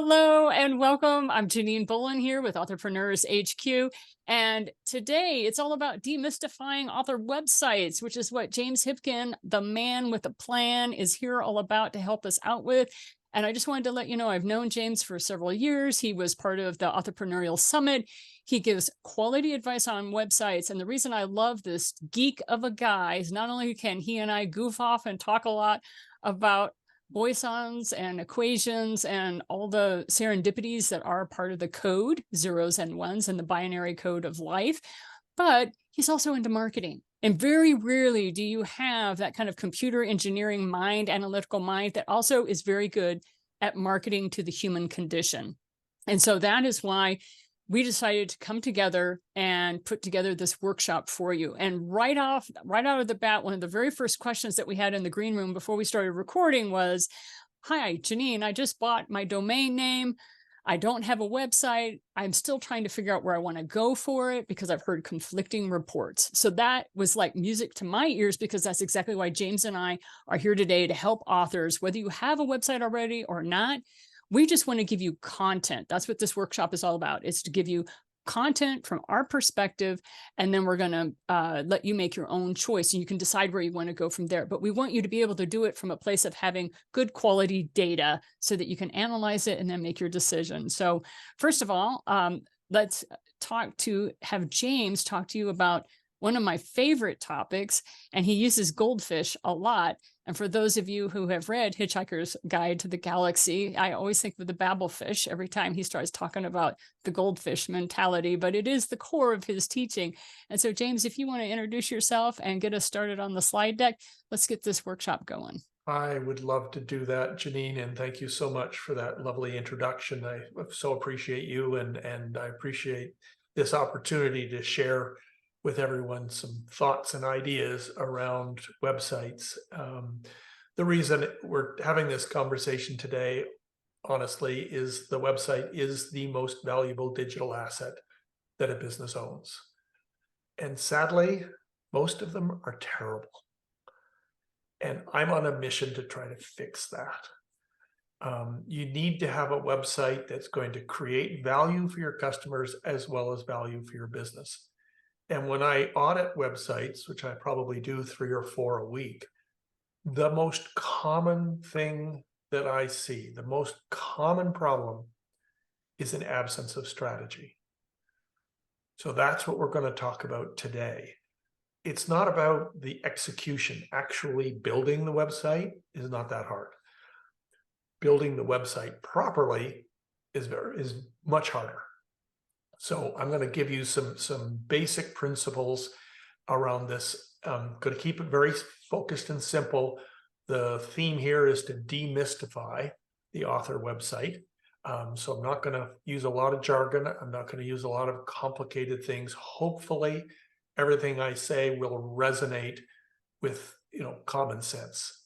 Hello and welcome. I'm Janine Bullen here with Authorpreneurs HQ. And today it's all about demystifying author websites, which is what James Hipkin, the man with a plan, is here all about to help us out with. And I just wanted to let you know, I've known James for several years. He was part of the Entrepreneurial Summit. He gives quality advice on websites. And the reason I love this geek of a guy is not only can he and I goof off and talk a lot about Boisons and equations and all the serendipities that are part of the code, zeros and ones, and the binary code of life. But he's also into marketing. And very rarely do you have that kind of computer engineering mind, analytical mind that also is very good at marketing to the human condition. And so that is why we decided to come together and put together this workshop for you. And right out of the bat, one of the very first questions that we had in the green room before we started recording was, "Hi, Janine, I just bought my domain name. I don't have a website. I'm still trying to figure out where I want to go for it because I've heard conflicting reports." So that was like music to my ears, because that's exactly why James and I are here today to help authors, whether you have a website already or not. We just want to give you content. That's what this workshop is all about. It's to give you content from our perspective, and then we're going to let you make your own choice, and you can decide where you want to go from there. But we want you to be able to do it from a place of having good quality data so that you can analyze it and then make your decision. So first of all, let's have James talk to you about one of my favorite topics, and he uses goldfish a lot. And for those of you who have read Hitchhiker's Guide to the Galaxy, I always think of the Babelfish every time he starts talking about the goldfish mentality, but it is the core of his teaching. And so, James, if you want to introduce yourself and get us started on the slide deck, let's get this workshop going. I would love to do that, Janine, and thank you so much for that lovely introduction. I so appreciate you, and I appreciate this opportunity to share with everyone some thoughts and ideas around websites. The reason we're having this conversation today, honestly, is the website is the most valuable digital asset that a business owns. And sadly, most of them are terrible. And I'm on a mission to try to fix that. You need to have a website that's going to create value for your customers as well as value for your business. And when I audit websites, which I probably do 3 or 4 a week, the most common thing that I see, the most common problem, is an absence of strategy. So that's what we're going to talk about today. It's not about the execution. Actually building the website is not that hard. Building the website properly is much harder. So I'm going to give you some basic principles around this. I'm going to keep it very focused and simple. The theme here is to demystify the author website. So I'm not going to use a lot of jargon. I'm not going to use a lot of complicated things. Hopefully, everything I say will resonate with common sense.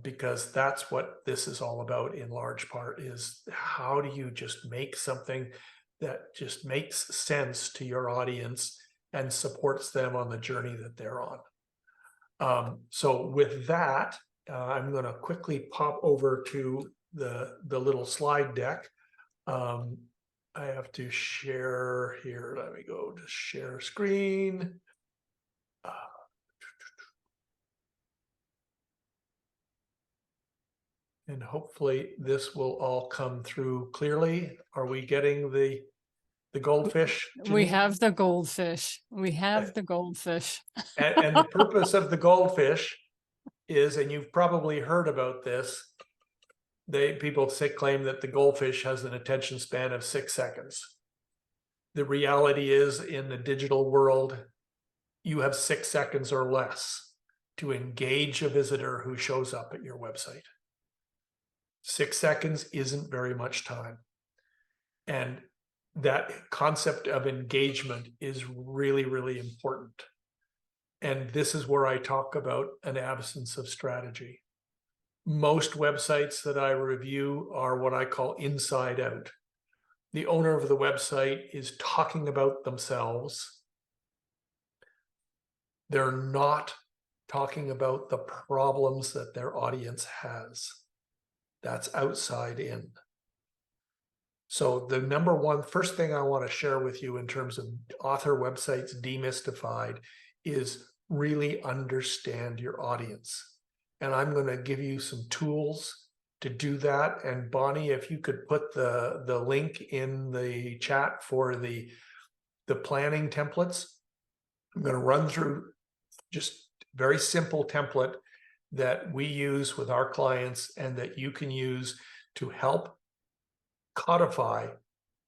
Because that's what this is all about in large part, is how do you just make something that just makes sense to your audience and supports them on the journey that they're on. So with that, I'm going to quickly pop over to the little slide deck. I have to share here. Let me go to share screen. And hopefully this will all come through clearly. Are we getting the goldfish, Janine? We have the goldfish. We have the goldfish. And the purpose of the goldfish is, and you've probably heard about this, people claim that the goldfish has an attention span of 6 seconds. The reality is, in the digital world, you have 6 seconds or less to engage a visitor who shows up at your website. 6 seconds isn't very much time. And that concept of engagement is really, really important. And this is where I talk about an absence of strategy. Most websites that I review are what I call inside out. The owner of the website is talking about themselves. They're not talking about the problems that their audience has. That's outside in. So the first thing I want to share with you in terms of author websites demystified is really understand your audience. And I'm going to give you some tools to do that. And Bonnie, if you could put the link in the chat for the planning templates, I'm going to run through just very simple template that we use with our clients and that you can use to help codify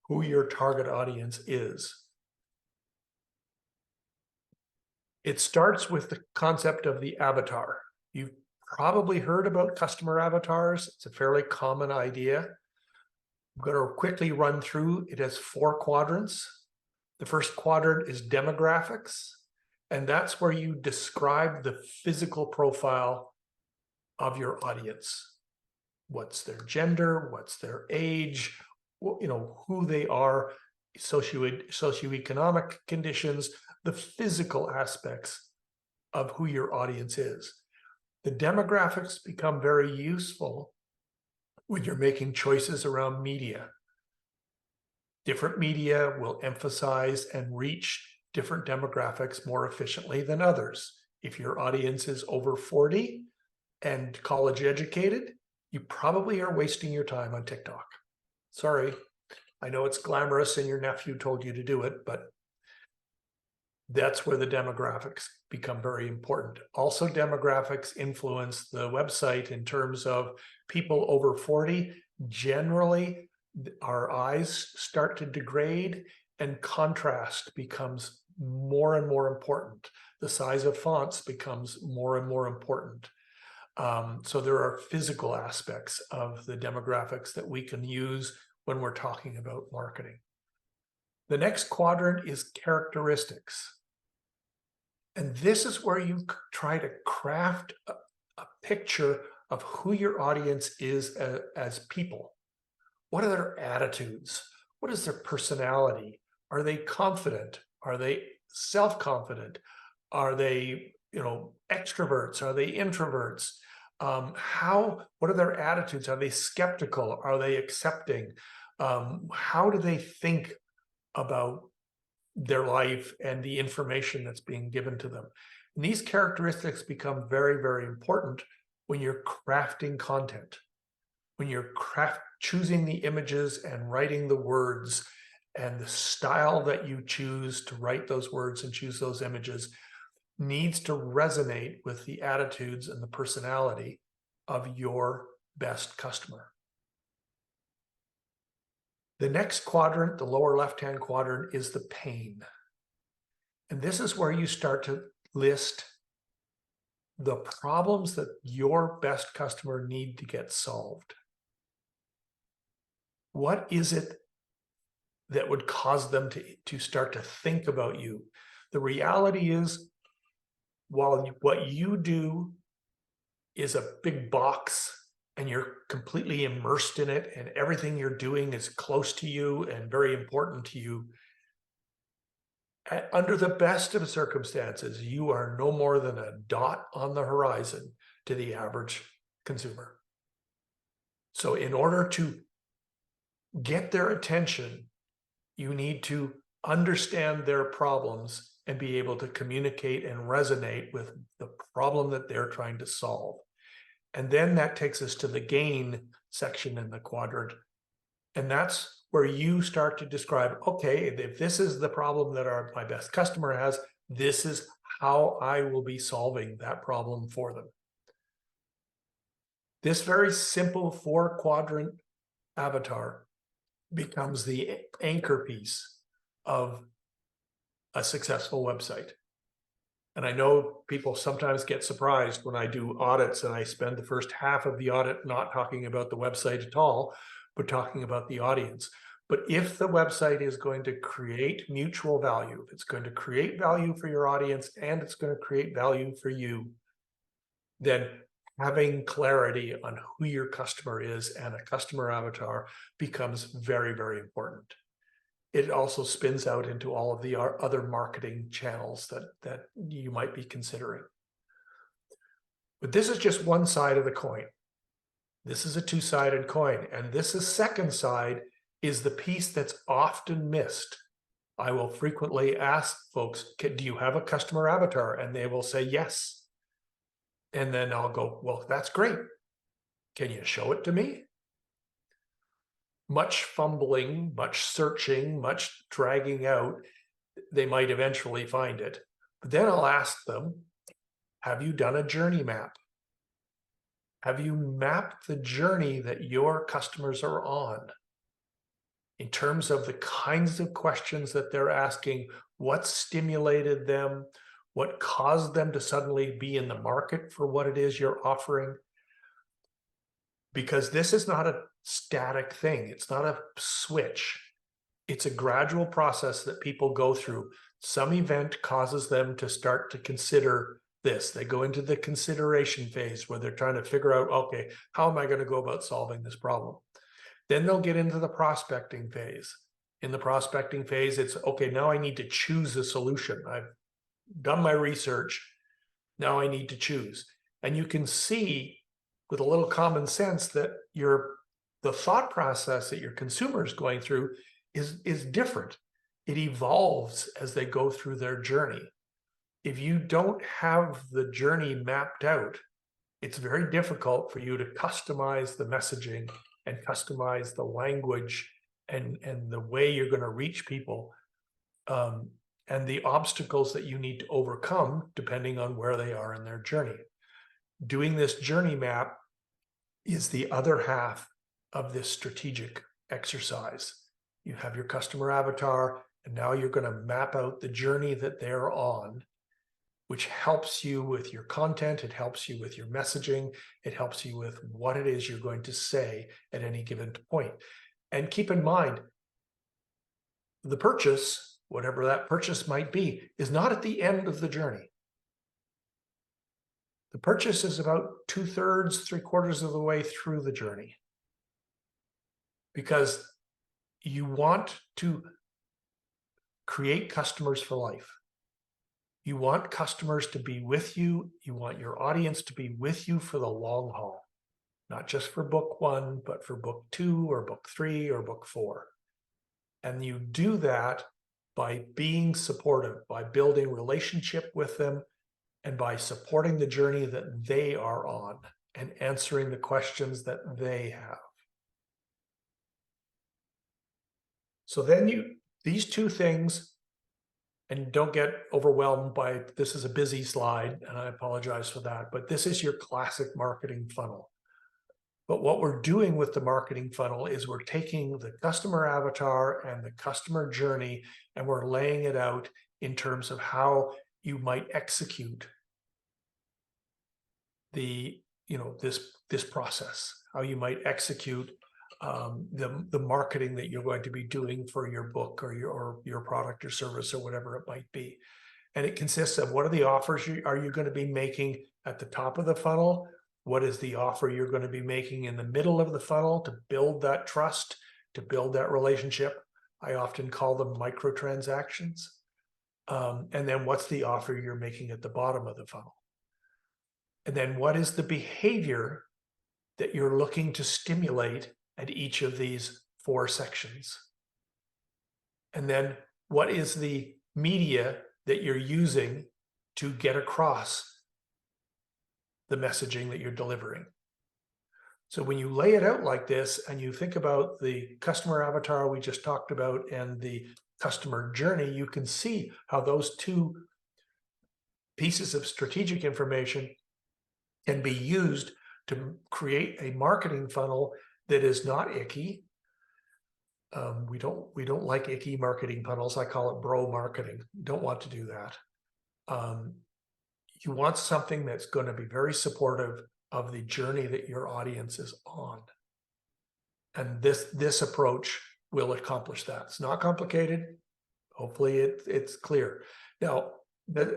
who your target audience is. It starts with the concept of the avatar. You've probably heard about customer avatars. It's a fairly common idea. I'm going to quickly run through. It has 4 quadrants. The first quadrant is demographics, and that's where you describe the physical profile of your audience. What's their gender, what's their age, who they are, socioeconomic conditions, the physical aspects of who your audience is. The demographics become very useful when you're making choices around media. Different media will emphasize and reach different demographics more efficiently than others. If your audience is over 40 and college educated, you probably are wasting your time on TikTok. Sorry, I know it's glamorous and your nephew told you to do it, but that's where the demographics become very important. Also, demographics influence the website in terms of people over 40. Generally, our eyes start to degrade and contrast becomes more and more important. The size of fonts becomes more and more important. So there are physical aspects of the demographics that we can use when we're talking about marketing. The next quadrant is characteristics. And this is where you try to craft a picture of who your audience is as people. What are their attitudes? What is their personality? Are they confident? Are they self-confident? Are they, extroverts? Are they introverts? What are their attitudes? Are they skeptical? Are they accepting? How do they think about their life and the information that's being given to them? And these characteristics become very, very important when you're crafting content, when you're choosing the images and writing the words, and the style that you choose to write those words and choose those images needs to resonate with the attitudes and the personality of your best customer. The next quadrant, the lower left-hand quadrant, is the pain. And this is where you start to list the problems that your best customer need to get solved. What is it that would cause them to start to think about you? The reality is, while what you do is a big box and you're completely immersed in it and everything you're doing is close to you and very important to you, under the best of circumstances, you are no more than a dot on the horizon to the average consumer. So in order to get their attention, you need to understand their problems and be able to communicate and resonate with the problem that they're trying to solve. And then that takes us to the gain section in the quadrant. And that's where you start to describe, okay, if this is the problem that my best customer has, this is how I will be solving that problem for them. This very simple 4-quadrant avatar becomes the anchor piece of a successful website. And I know people sometimes get surprised when I do audits and I spend the first half of the audit not talking about the website at all, but talking about the audience. But if the website is going to create mutual value, if it's going to create value for your audience and it's going to create value for you, then having clarity on who your customer is and a customer avatar becomes very, very important. It also spins out into all of the other marketing channels that you might be considering. But this is just one side of the coin. This is a two-sided coin. And this is second side is the piece that's often missed. I will frequently ask folks, do you have a customer avatar? And they will say yes. And then I'll go, well, that's great. Can you show it to me? Much fumbling, much searching, much dragging out, they might eventually find it. But then I'll ask them, have you done a journey map? Have you mapped the journey that your customers are on? In terms of the kinds of questions that they're asking, what stimulated them, what caused them to suddenly be in the market for what it is you're offering. Because this is not a static thing. It's not a switch. It's a gradual process that people go through. Some event causes them to start to consider this. They go into the consideration phase where they're trying to figure out, okay, how am I going to go about solving this problem? Then they'll get into the prospecting phase. In the prospecting phase, it's, okay, now I need to choose a solution. I've done my research. Now I need to choose. And you can see with a little common sense that the thought process that your consumer is going through is different. It evolves as they go through their journey. If you don't have the journey mapped out, it's very difficult for you to customize the messaging and customize the language and the way you're going to reach people, and the obstacles that you need to overcome depending on where they are in their journey. Doing this journey map is the other half of this strategic exercise. You have your customer avatar, and now you're going to map out the journey that they're on, which helps you with your content. It helps you with your messaging. It helps you with what it is you're going to say at any given point. And keep in mind, the purchase, whatever that purchase might be, is not at the end of the journey. The purchase is about 2/3, 3/4 of the way through the journey. Because you want to create customers for life. You want customers to be with you. You want your audience to be with you for the long haul, not just for book 1, but for book 2 or book 3 or book 4. And you do that by being supportive, by building relationship with them, and by supporting the journey that they are on and answering the questions that they have. So then these two things, and don't get overwhelmed by, this is a busy slide, and I apologize for that, but this is your classic marketing funnel. But what we're doing with the marketing funnel is we're taking the customer avatar and the customer journey, and we're laying it out in terms of how you might execute this process, how you might execute the marketing that you're going to be doing for your book or your product or service or whatever it might be. And it consists of, what are the offers are you going to be making at the top of the funnel? What is the offer you're going to be making in the middle of the funnel to build that trust, to build that relationship? I often call them microtransactions. And then what's the offer you're making at the bottom of the funnel? And then what is the behavior that you're looking to stimulate at each of these 4 sections? And then what is the media that you're using to get across the messaging that you're delivering? So when you lay it out like this and you think about the customer avatar we just talked about and the customer journey, you can see how those 2 pieces of strategic information can be used to create a marketing funnel that is not icky. We don't like icky marketing funnels. I call it bro marketing. You don't want to do that. You want something that's going to be very supportive of the journey that your audience is on. And this approach will accomplish that. It's not complicated. Hopefully it's clear. Now, does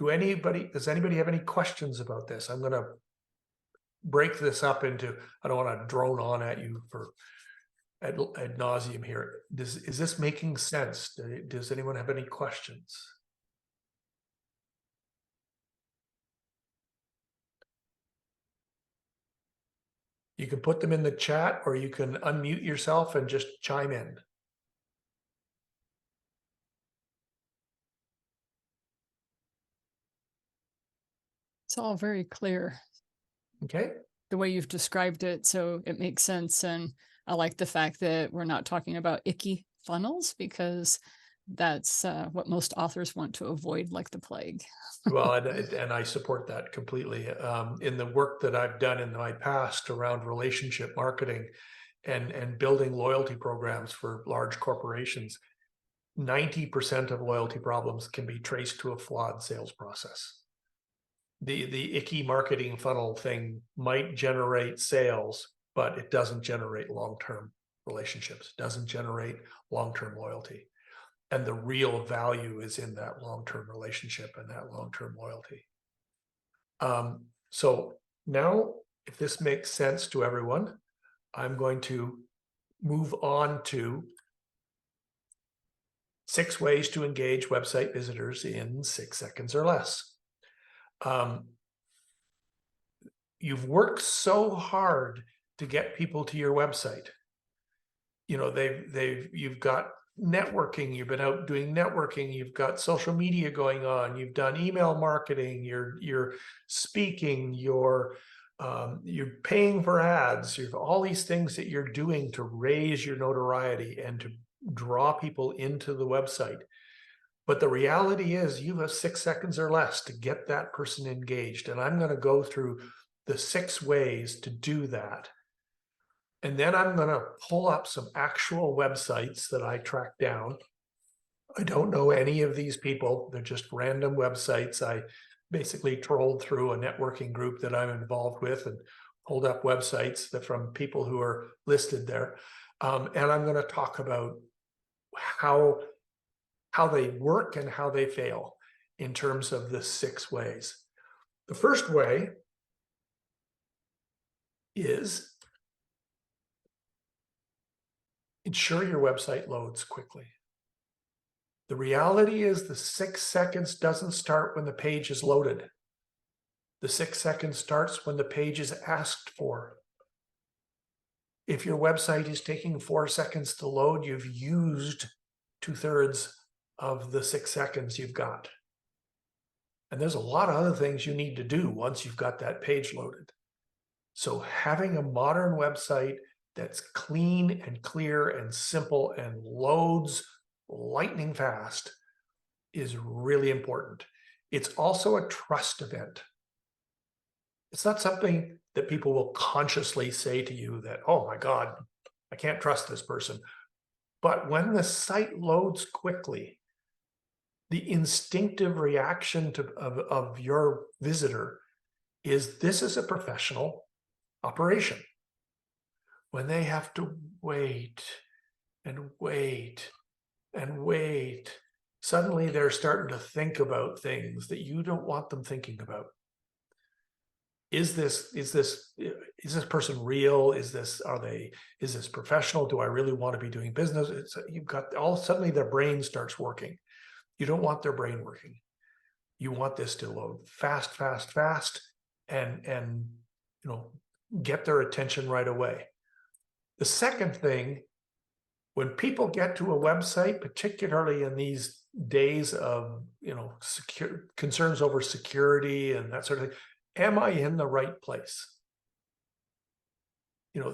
anybody have any questions about this? I'm going to break this up into, I don't want to drone on at you for ad nauseum here. Is this making sense? Does anyone have any questions? You can put them in the chat, or you can unmute yourself and just chime in. It's all very clear. Okay. The way you've described it, so it makes sense. And I like the fact that we're not talking about icky funnels, because that's what most authors want to avoid like the plague. Well, and I support that completely. In the work that I've done in my past around relationship marketing and building loyalty programs for large corporations, 90% of loyalty problems can be traced to a flawed sales process. The icky marketing funnel thing might generate sales, but it doesn't generate long-term relationships, doesn't generate long-term loyalty. And the real value is in that long-term relationship and that long-term loyalty. So now, if this makes sense to everyone, I'm going to move on to 6 ways to engage website visitors in 6 seconds or less. You've worked so hard to get people to your website. You know, you've got networking, you've been out doing networking, you've got social media going on, you've done email marketing, you're speaking, you're paying for ads, you've all these things that you're doing to raise your notoriety and to draw people into the website. But the reality is you have 6 seconds or less to get that person engaged. And I'm going to go through the 6 ways to do that. And then I'm going to pull up some actual websites that I tracked down. I don't know any of these people. They're just random websites. I basically trolled through a networking group that I'm involved with and pulled up websites that from people who are listed there. And I'm going to talk about how they work and how they fail in terms of the 6 ways. The first way is ensure your website loads quickly. The reality is the 6 seconds doesn't start when the page is loaded. The 6 seconds starts when the page is asked for. If your website is taking 4 seconds to load, you've used 2/3 of the 6 seconds you've got. And there's a lot of other things you need to do once you've got that page loaded. So having a modern website that's clean and clear and simple and loads lightning fast is really important. It's also a trust event. It's not something that people will consciously say to you that, oh my God, I can't trust this person. But when the site loads quickly, the instinctive reaction of your visitor is this is a professional operation. When they have to wait and wait and wait, suddenly they're starting to think about things that you don't want them thinking about. Is this person real? Is this professional? Do I really want to be doing business? You've got suddenly their brain starts working. You don't want their brain working. You want this to load fast, fast, fast, and get their attention right away. The second thing, when people get to a website, particularly in these days of concerns over security and that sort of thing, am I in the right place?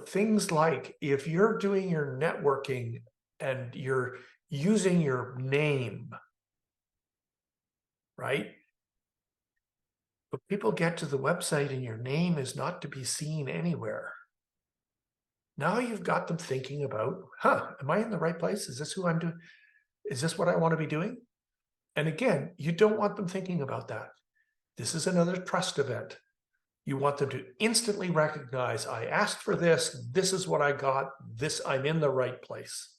Things like if you're doing your networking and you're using your name, right? But people get to the website and your name is not to be seen anywhere. Now you've got them thinking about, am I in the right place? Is this who I'm doing? Is this what I want to be doing? And again, you don't want them thinking about that. This is another trust event. You want them to instantly recognize, I asked for this, this is what I got, I'm in the right place.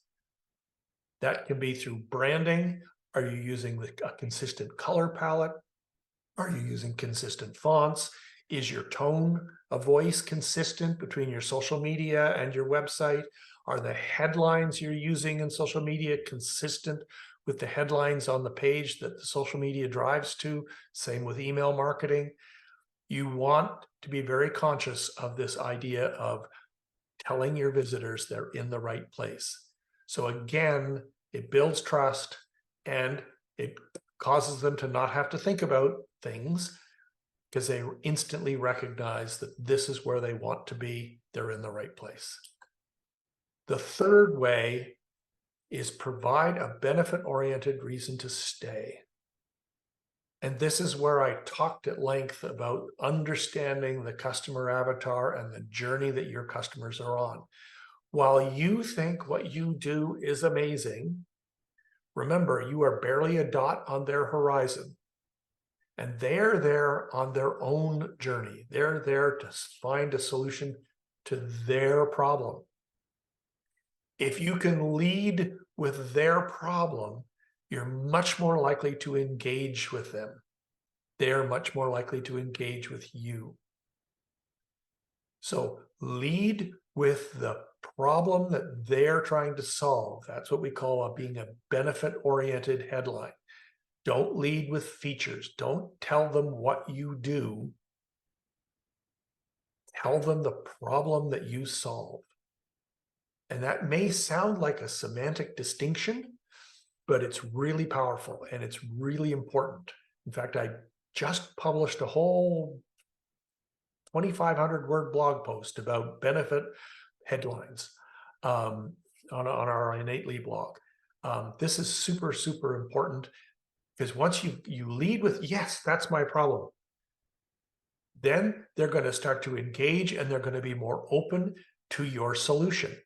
That can be through branding. Are you using a consistent color palette? Are you using consistent fonts? Is your tone of voice consistent between your social media and your website? Are the headlines you're using in social media consistent with the headlines on the page that the social media drives to? Same with email marketing. You want to be very conscious of this idea of telling your visitors they're in the right place. So again, it builds trust and it causes them to not have to think about things because they instantly recognize that this is where they want to be. They're in the right place. The third way is provide a benefit-oriented reason to stay. And this is where I talked at length about understanding the customer avatar and the journey that your customers are on. While you think what you do is amazing, remember, you are barely a dot on their horizon. And they're there on their own journey. They're there to find a solution to their problem. If you can lead with their problem, you're much more likely to engage with them. They're much more likely to engage with you. So lead with the problem that they're trying to solve. That's what we call being a benefit-oriented headline. Don't lead with features. Don't tell them what you do. Tell them the problem that you solve. And that may sound like a semantic distinction, but it's really powerful and it's really important. In fact, I just published a whole 2,500 word blog post about benefit headlines on our Innately blog. This is super, super important because once you lead with, yes, that's my problem, then they're going to start to engage and they're going to be more open to your solution.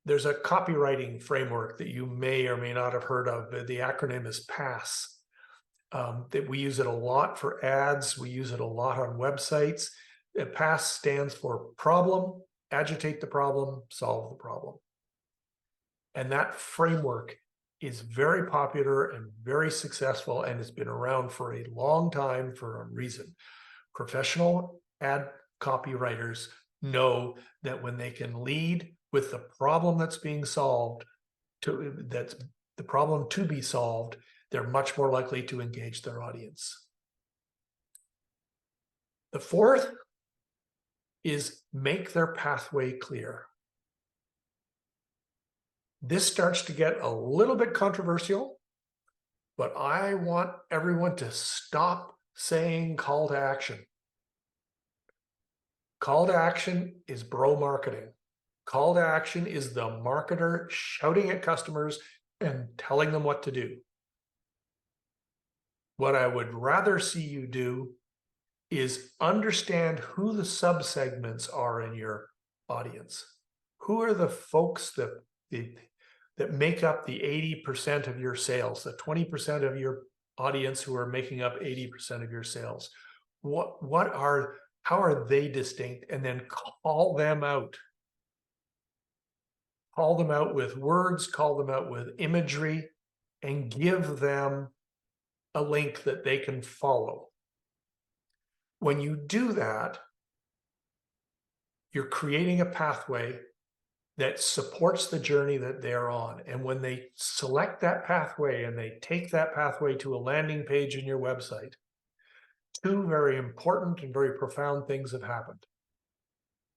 There's a copywriting framework that you may or may not have heard of. The acronym is PASS. That we use it a lot for ads. We use it a lot on websites. PASS stands for problem, agitate the problem, solve the problem. And that framework is very popular and very successful, and it's been around for a long time for a reason. Professional ad copywriters know that when they can lead with the problem that's being solved, that's the problem to be solved, they're much more likely to engage their audience. The fourth is make their pathway clear. This starts to get a little bit controversial, but I want everyone to stop saying call to action. Call to action is bro marketing. Call to action is the marketer shouting at customers and telling them what to do. What I would rather see you do is understand who the subsegments are in your audience. Who are the folks that make up the 80% of your sales, the 20% of your audience who are making up 80% of your sales? How are they distinct? And then call them out. Call them out with words, call them out with imagery, and give them a link that they can follow. When you do that, you're creating a pathway that supports the journey that they're on. And when they select that pathway and they take that pathway to a landing page in your website, two very important and very profound things have happened.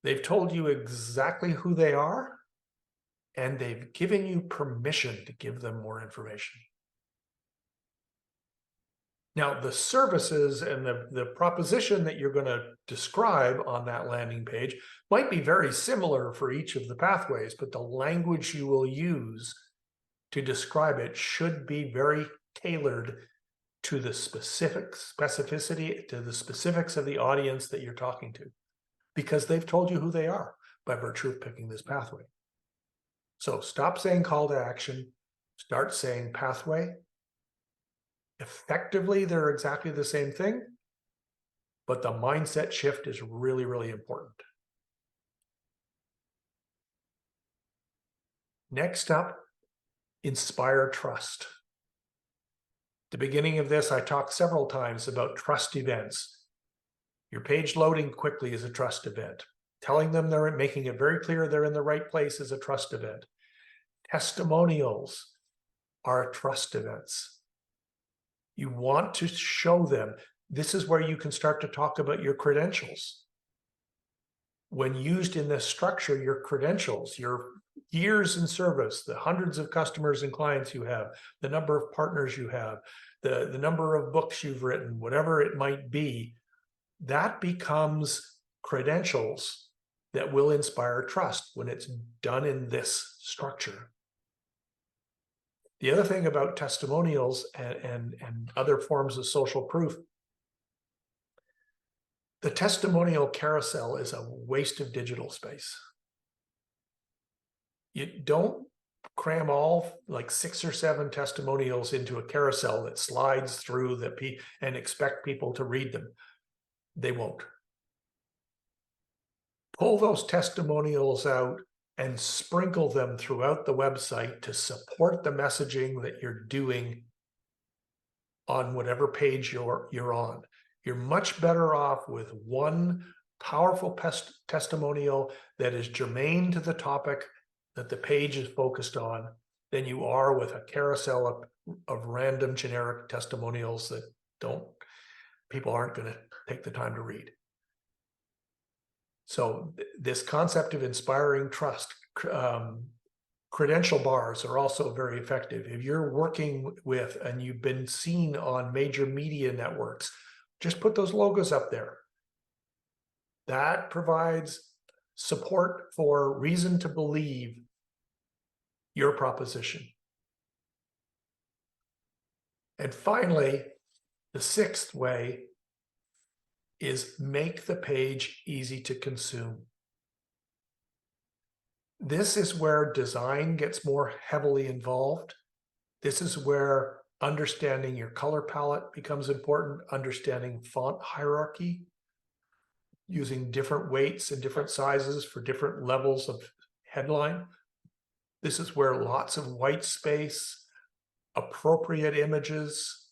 They've told you exactly who they are, and they've given you permission to give them more information. Now, the services and the proposition that you're going to describe on that landing page might be very similar for each of the pathways, but the language you will use to describe it should be very tailored to the specificity, to the specifics of the audience that you're talking to, because they've told you who they are by virtue of picking this pathway. So stop saying call to action, start saying pathway. Effectively, they're exactly the same thing, but the mindset shift is really, really important. Next up, inspire trust. At the beginning of this, I talked several times about trust events. Your page loading quickly is a trust event. Telling them they're making it very clear they're in the right place is a trust event. Testimonials are trust events. You want to show them, this is where you can start to talk about your credentials. when used in this structure, your credentials, your years in service, the hundreds of customers and clients you have, the number of partners you have, the number of books you've written, whatever it might be, that becomes credentials that will inspire trust when it's done in this structure. The other thing about testimonials and other forms of social proof, the testimonial carousel is a waste of digital space. You don't cram all like 6 or 7 testimonials into a carousel that slides through and expect people to read them. They won't. Pull those testimonials out and sprinkle them throughout the website to support the messaging that you're doing on whatever page you're on. You're much better off with one powerful testimonial that is germane to the topic that the page is focused on than you are with a carousel of random generic testimonials that people aren't going to take the time to read. So this concept of inspiring trust, credential bars are also very effective. If you're working with and you've been seen on major media networks, just put those logos up there. That provides support for reason to believe your proposition. And finally, the 6th way is make the page easy to consume. This is where design gets more heavily involved. This is where understanding your color palette becomes important, understanding font hierarchy, using different weights and different sizes for different levels of headline. This is where lots of white space, appropriate images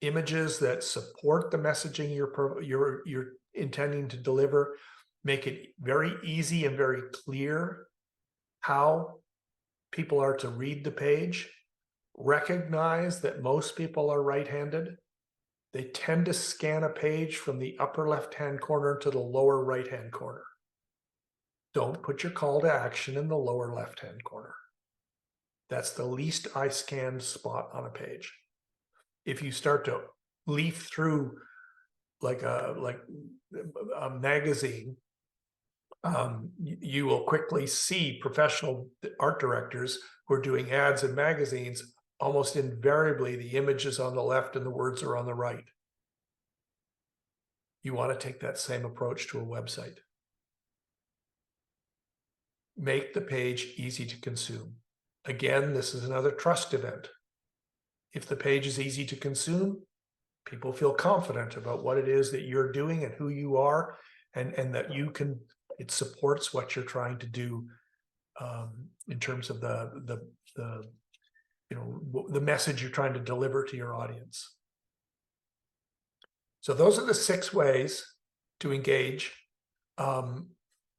that support the messaging you're intending to deliver, make it very easy and very clear how people are to read the page. Recognize that most people are right-handed. They tend to scan a page from the upper left-hand corner to the lower right-hand corner. Don't put your call to action in the lower left-hand corner. That's the least eye-scanned spot on a page. If you start to leaf through like a magazine, you will quickly see professional art directors who are doing ads in magazines. Almost invariably, the image is on the left and the words are on the right. You want to take that same approach to a website. Make the page easy to consume. Again, this is another trust event. If the page is easy to consume, people feel confident about what it is that you're doing and who you are, and that it supports what you're trying to do in terms of the message you're trying to deliver to your audience. So those are the 6 ways to engage.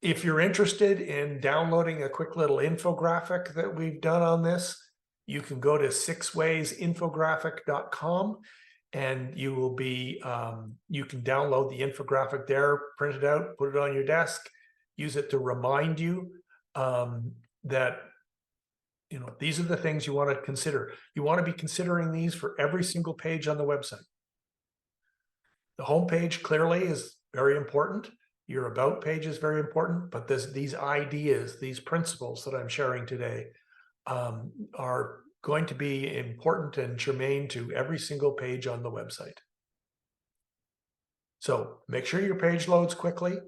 If you're interested in downloading a quick little infographic that we've done on this, you can go to 6waysinfographic.com and you will be, you can download the infographic there, print it out, put it on your desk, use it to remind you that these are the things you want to consider. You want to be considering these for every single page on the website. The home page clearly is very important. Your about page is very important, but these ideas, these principles that I'm sharing today are going to be important and germane to every single page on the website. So make sure your page loads quickly.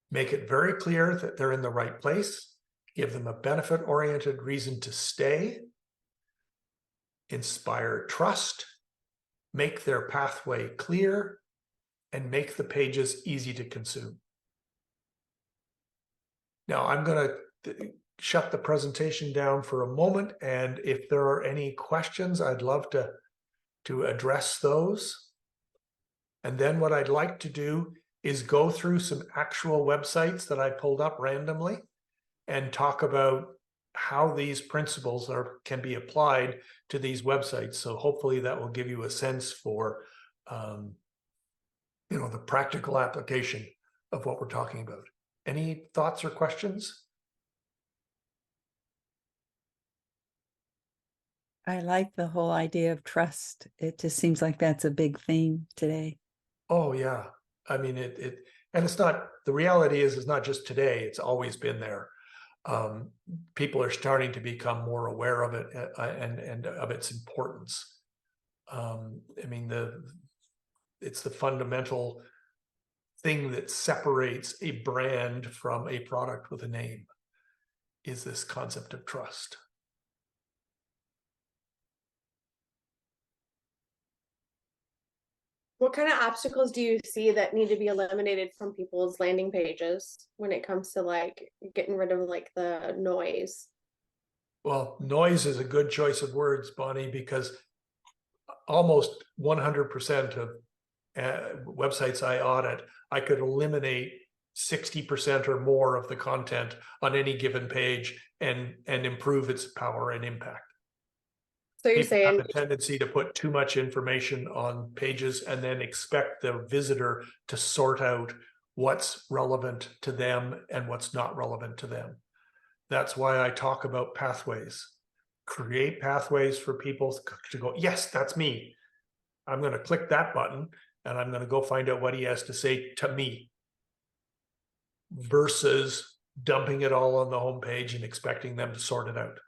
Make it very clear that they're in the right place. Give them a benefit-oriented reason to stay. Inspire trust. Make their pathway clear. And make the pages easy to consume. Now I'm going to shut the presentation down for a moment, and if there are any questions, I'd love to address those. And then what I'd like to do is go through some actual websites that I pulled up randomly and talk about how these principles can be applied to these websites. So hopefully that will give you a sense for the practical application of what we're talking about. Any thoughts or questions? I like the whole idea of trust. It just seems like that's a big theme today. Oh yeah. I mean, and it's not, the reality is it's not just today, it's always been there. People are starting to become more aware of it and of its importance. I mean, it's the fundamental thing that separates a brand from a product with a name, is this concept of trust. What kind of obstacles do you see that need to be eliminated from people's landing pages when it comes to like getting rid of like the noise? Well, noise is a good choice of words, Bonnie, because almost 100% of websites I audit, I could eliminate 60% or more of the content on any given page and improve its power and impact. So you're People have saying a tendency to put too much information on pages and then expect the visitor to sort out what's relevant to them and what's not relevant to them. That's why I talk about pathways. Create pathways for people to go, yes, that's me. I'm going to click that button and I'm going to go find out what he has to say to me, versus dumping it all on the homepage and expecting them to sort it out.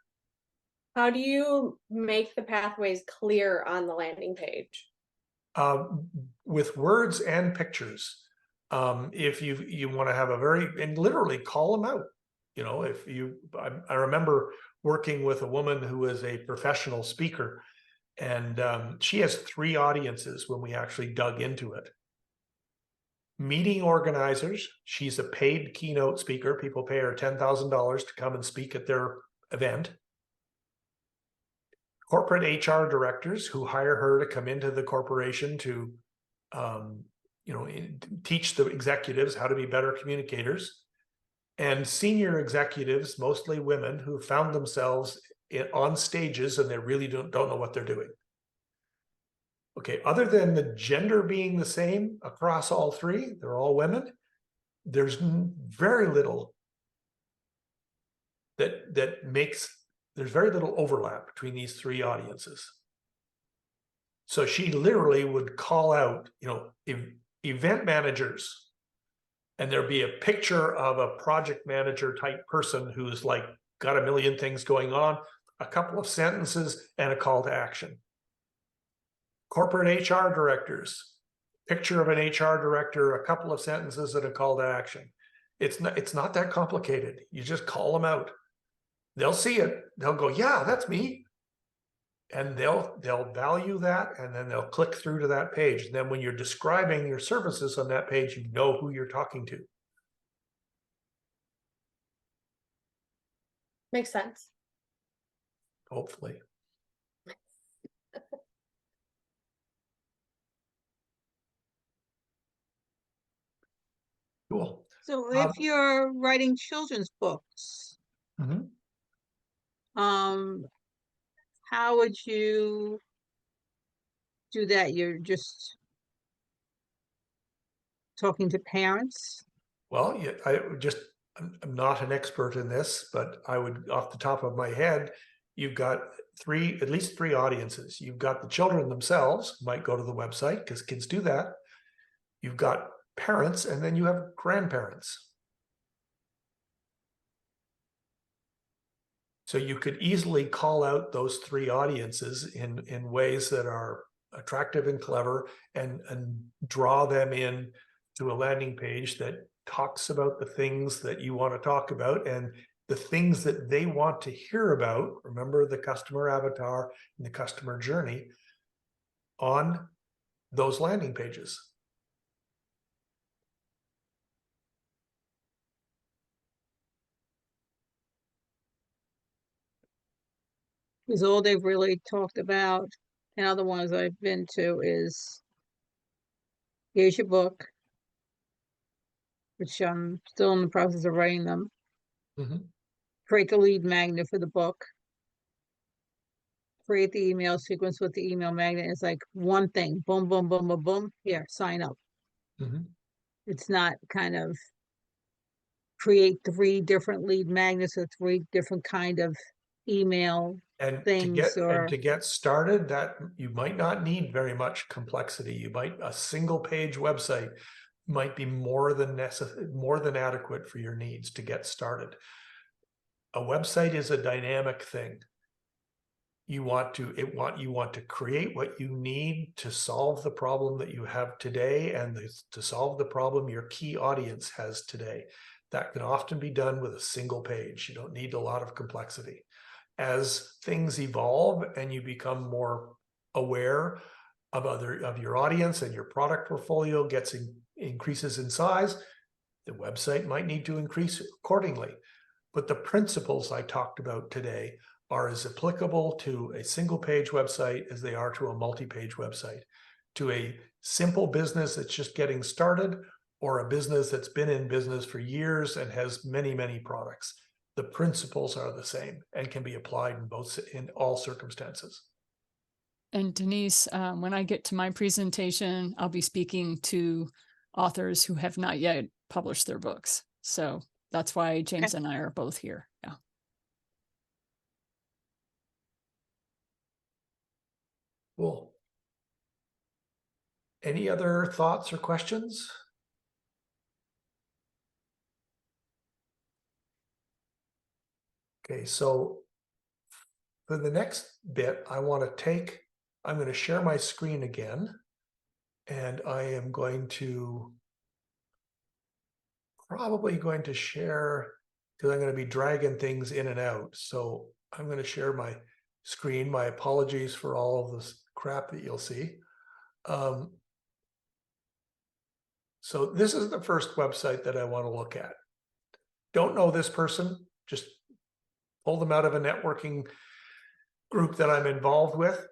how do you make the pathways clear on the landing page? With words and pictures. If you want to have a very, and literally call them out. You know, if you, I remember working with a woman who is a professional speaker, and she has 3 audiences when we actually dug into it. Meeting organizers, she's a paid keynote speaker. People pay her $10,000 to come and speak at their event. Corporate HR directors who hire her to come into the corporation to, you know, teach the executives how to be better communicators. And senior executives, mostly women, who found themselves on stages and they really don't know what they're doing. Okay, other than the gender being the same across all 3, they're all women, there's very little that makes, there's very little overlap between these 3 audiences. So she literally would call out, you know, event managers, and there'd be a picture of a project manager type person who's like got a million things going on, a couple of sentences and a call to action. Corporate HR directors, picture of an HR director, a couple of sentences and a call to action. It's not that complicated. You just call them out. They'll see it. They'll go, yeah, that's me. And they'll value that, and then they'll click through to that page. And then when you're describing your services on that page, you know who you're talking to. Makes sense. Hopefully. Cool. So if you're writing children's books, how would you do that? You're just talking to parents? Well, yeah, I'm not an expert in this, but I would, off the top of my head, you've got at least three audiences. You've got the children themselves, who might go to the website because kids do that. You've got parents, and then you have grandparents. So you could easily call out those three audiences in ways that are attractive and clever, and draw them in to a landing page that talks about the things that you want to talk about and the things that they want to hear about. Remember the customer avatar and the customer journey on those landing pages. Because all they've really talked about, and other ones I've been to, is here's your book, which I'm still in the process of writing them. Create the lead magnet for the book. Create the email sequence with the email magnet. It's like one thing, boom, boom, boom, boom, boom. Here, sign up. It's not kind of create 3 different lead magnets or 3 different kind of email And things or to get started, that you might not need very much complexity. You might, a single page website might be more than adequate for your needs to get started. A website is a dynamic thing. You want to create what you need to solve the problem that you have today and to solve the problem your key audience has today. That can often be done with a single page. You don't need a lot of complexity. As things evolve and you become more aware of your audience and your product portfolio increases in size, the website might need to increase accordingly. But the principles I talked about today are as applicable to a single page website as they are to a multi-page website, to a simple business that's just getting started or a business that's been in business for years and has many, many products. The principles are the same and can be applied in all circumstances. And Denise, when I get to my presentation, I'll be speaking to authors who have not yet published their books. So that's why James and I are both here. Yeah. Cool. Any other thoughts or questions? Okay, so for the next bit, I'm going to share my screen again, and I am probably going to share, because I'm going to be dragging things in and out. So I'm going to share my screen. My apologies for all of this crap that you'll see. So this is the first website that I want to look at. Don't know this person, just pull them out of a networking group that I'm involved with.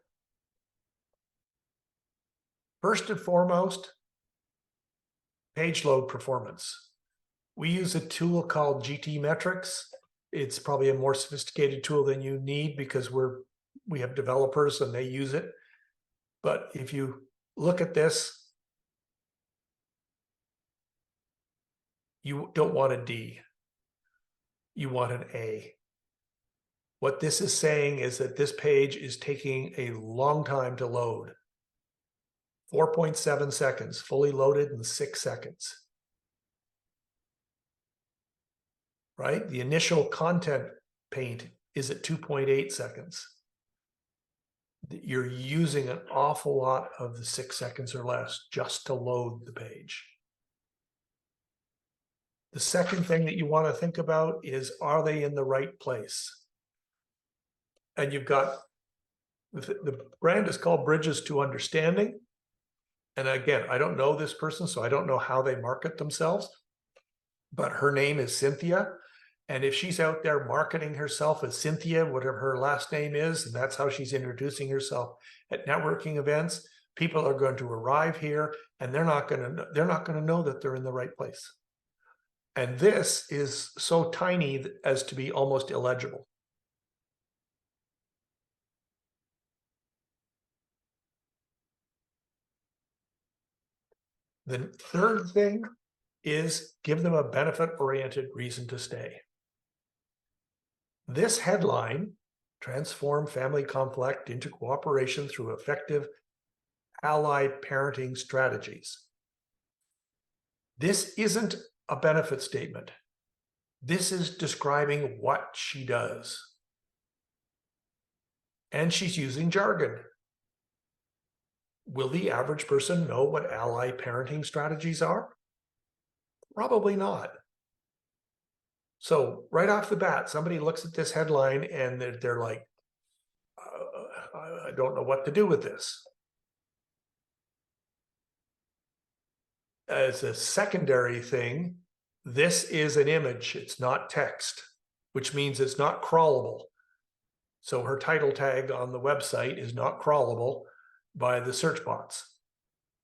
First and foremost, page load performance. We use a tool called GT Metrics. It's probably a more sophisticated tool than you need because we have developers and they use it. But if you look at this, you don't want a D. You want an A. What this is saying is that this page is taking a long time to load. 4.7 seconds, fully loaded in 6 seconds. Right? The initial content paint is at 2.8 seconds. You're using an awful lot of the 6 seconds or less just to load the page. The second thing that you want to think about is, are they in the right place? And you've got, the brand is called Bridges to Understanding. And again, I don't know this person, so I don't know how they market themselves, but her name is Cynthia. And if she's out there marketing herself as Cynthia, whatever her last name is, and that's how she's introducing herself at networking events, people are going to arrive here and they're not going to know that they're in the right place. And this is so tiny as to be almost illegible. The third thing is give them a benefit-oriented reason to stay. This headline, transform family conflict into cooperation through effective allied parenting strategies. This isn't a benefit statement. This is describing what she does. And she's using jargon. Will the average person know what allied parenting strategies are? Probably not. So right off the bat, somebody looks at this headline and they're like, I don't know what to do with this. As a secondary thing, this is an image, it's not text, which means it's not crawlable. So her title tag on the website is not crawlable by the search bots,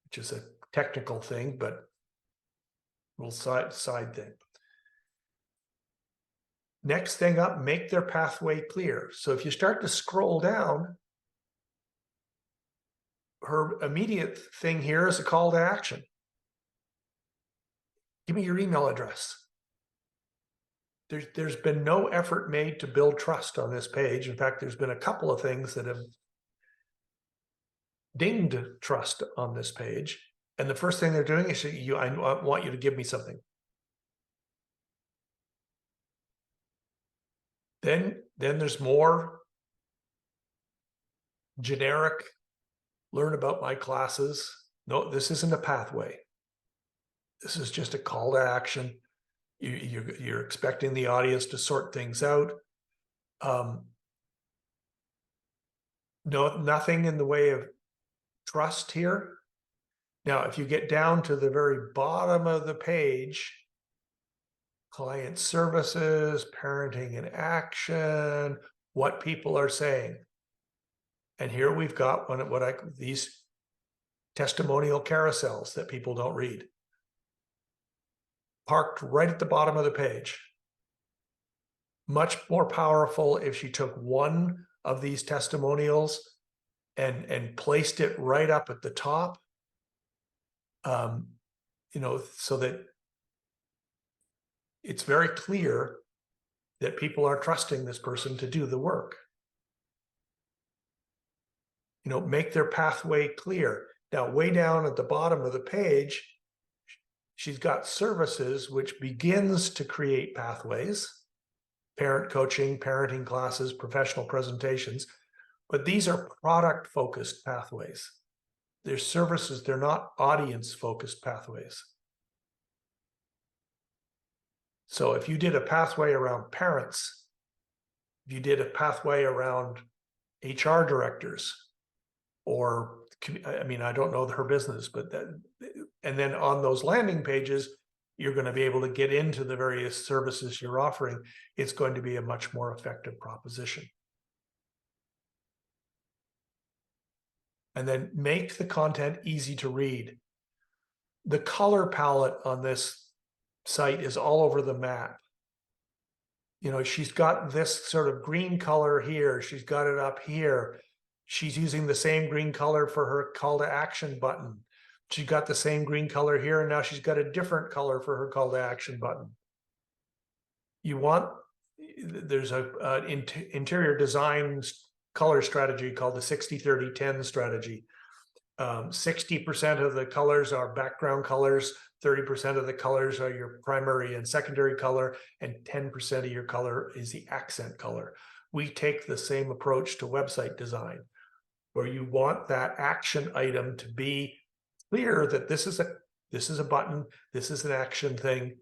which is a technical thing, but we'll side thing. Next thing up, make their pathway clear. So if you start to scroll down, her immediate thing here is a call to action. Give me your email address. There's been no effort made to build trust on this page. In fact, there's been a couple of things that have dinged trust on this page. And the first thing they're doing is I want you to give me something. Then there's more generic, learn about my classes. No, this isn't a pathway. This is just a call to action. You're expecting the audience to sort things out. No, nothing in the way of trust here. Now, if you get down to the very bottom of the page, client services, parenting in action, what people are saying. And here we've got these testimonial carousels that people don't read, parked right at the bottom of the page. Much more powerful if she took one of these testimonials and placed it right up at the top, so that it's very clear that people are trusting this person to do the work. Make their pathway clear. Now, way down at the bottom of the page, she's got services, which begins to create pathways, parent coaching, parenting classes, professional presentations, but these are product-focused pathways. They're services, they're not audience-focused pathways. So if you did a pathway around parents, if you did a pathway around HR directors, or, I don't know her business, but and then on those landing pages, you're going to be able to get into the various services you're offering. It's going to be a much more effective proposition. And then make the content easy to read. The color palette on this site is all over the map. She's got this sort of green color here. She's got it up here. She's using the same green color for her call to action button. She got the same green color here, and now she's got a different color for her call to action button. There's an interior design color strategy called the 60-30-10 strategy. 60% of the colors are background colors, 30% of the colors are your primary and secondary color, and 10% of your color is the accent color. We take the same approach to website design, where you want that action item to be clear that this is a button, this is an action thing,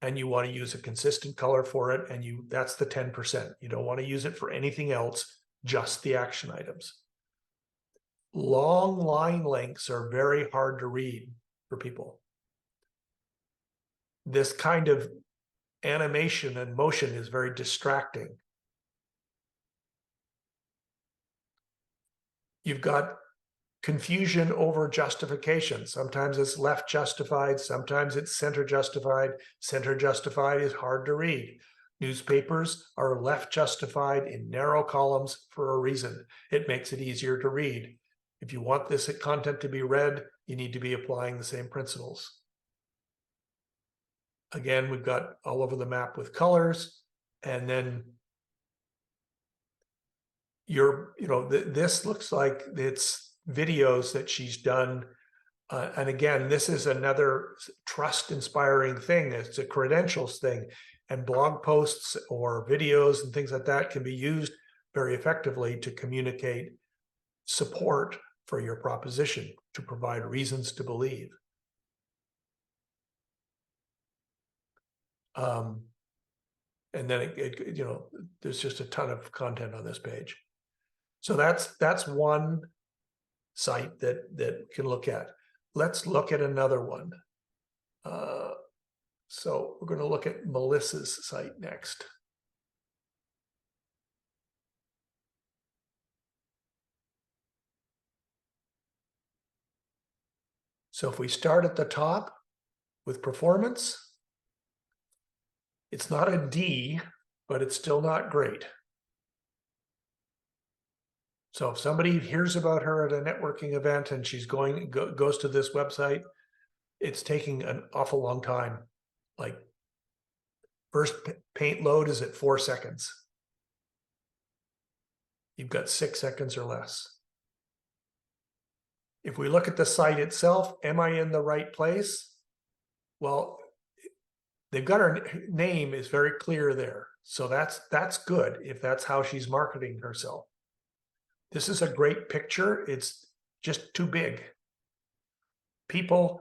and you want to use a consistent color for it, and that's the 10%. You don't want to use it for anything else, just the action items. Long line lengths are very hard to read for people. This kind of animation and motion is very distracting. You've got confusion over justification. Sometimes it's left justified, sometimes it's center justified. Center justified is hard to read. Newspapers are left justified in narrow columns for a reason. It makes it easier to read. If you want this content to be read, you need to be applying the same principles. Again, we've got all over the map with colors, and then this looks like it's videos that she's done. And again, this is another trust-inspiring thing. It's a credentials thing, and blog posts or videos and things like that can be used very effectively to communicate support for your proposition, to provide reasons to believe. And then there's just a ton of content on this page. So that's one site that can look at. Let's look at another one. So we're going to look at Melissa's site next. So if we start at the top with performance, it's not a D, but it's still not great. So if somebody hears about her at a networking event and she's goes to this website, it's taking an awful long time. Like first paint load is at 4 seconds. You've got 6 seconds or less. If we look at the site itself, am I in the right place? Well, they've got her name is very clear there. So that's good if that's how she's marketing herself. This is a great picture. It's just too big. People,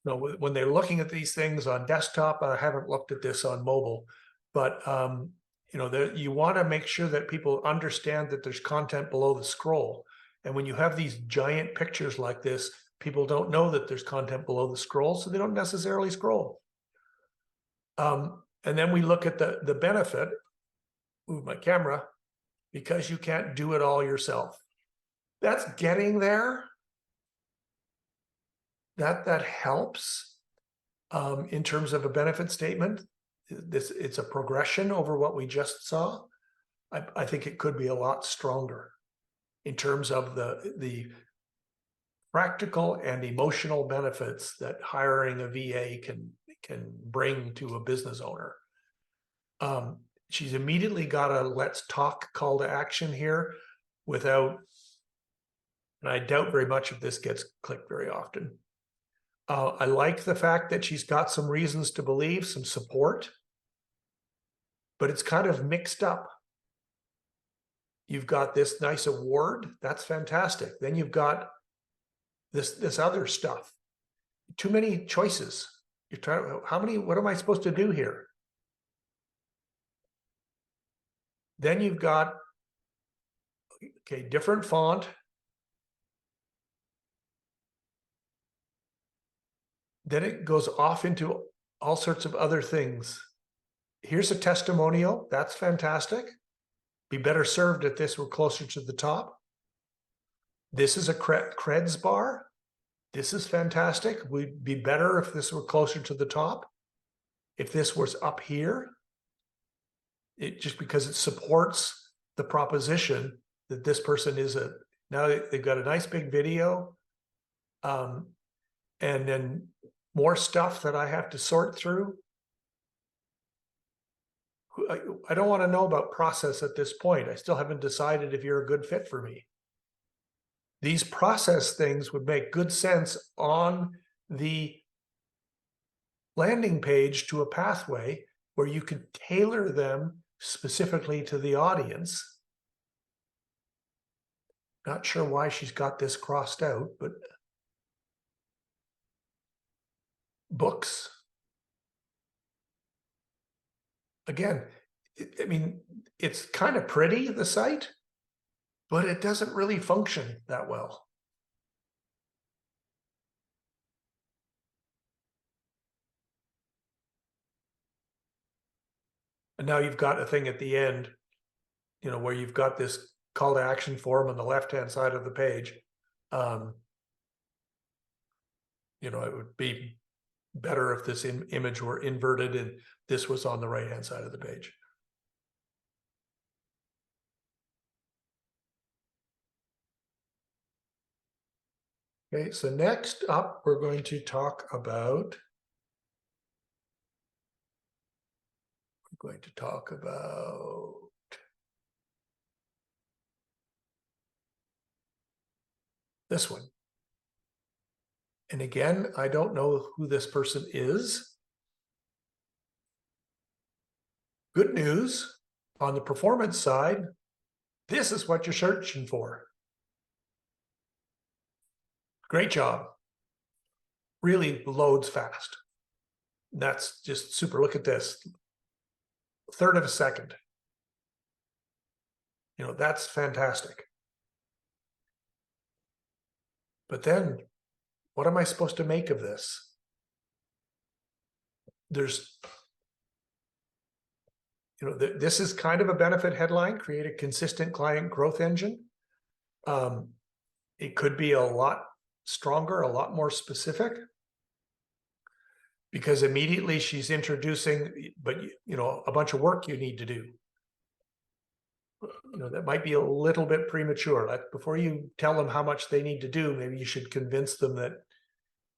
you know, when they're looking at these things on desktop, I haven't looked at this on mobile, but you know, you want to make sure that people understand that there's content below the scroll. And when you have these giant pictures like this, people don't know that there's content below the scroll, so they don't necessarily scroll. And then we look at the benefit, move my camera, because you can't do it all yourself. That's getting there. That helps in terms of a benefit statement. It's a progression over what we just saw. I think it could be a lot stronger in terms of the practical and emotional benefits that hiring a VA can bring to a business owner. She's immediately got a let's talk call to action here without, and I doubt very much if this gets clicked very often. I like the fact that she's got some reasons to believe, some support, but it's kind of mixed up. You've got this nice award, that's fantastic. Then you've got this other stuff. Too many choices. You're trying, what am I supposed to do here? Then you've got, okay, different font. Then it goes off into all sorts of other things. Here's a testimonial. That's fantastic. Be better served if this were closer to the top. This is a creds bar. This is fantastic. We'd be better if this were closer to the top. If this was up here, just because it supports the proposition that this person is now they've got a nice big video. And then more stuff that I have to sort through. I don't want to know about process at this point. I still haven't decided if you're a good fit for me. These process things would make good sense on the landing page to a pathway where you could tailor them specifically to the audience. Not sure why she's got this crossed out, but books. Again, I mean, it's kind of pretty, the site, but it doesn't really function that well. And now you've got a thing at the end, you know, where you've got this call to action form on the left-hand side of the page. You know, it would be better if this image were inverted and this was on the right-hand side of the page. Okay, so next up, we're going to talk about this one. And again, I don't know who this person is. Good news, on the performance side, this is what you're searching for. Great job. Really loads fast. That's just super. Look at this. 1/3 of a second. You know, that's fantastic. But then, what am I supposed to make of this? There's, you know, this is kind of a benefit headline, create a consistent client growth engine. It could be a lot stronger, a lot more specific, because immediately she's introducing, but you know, a bunch of work you need to do. You know, that might be a little bit premature. Like, before you tell them how much they need to do, maybe you should convince them that,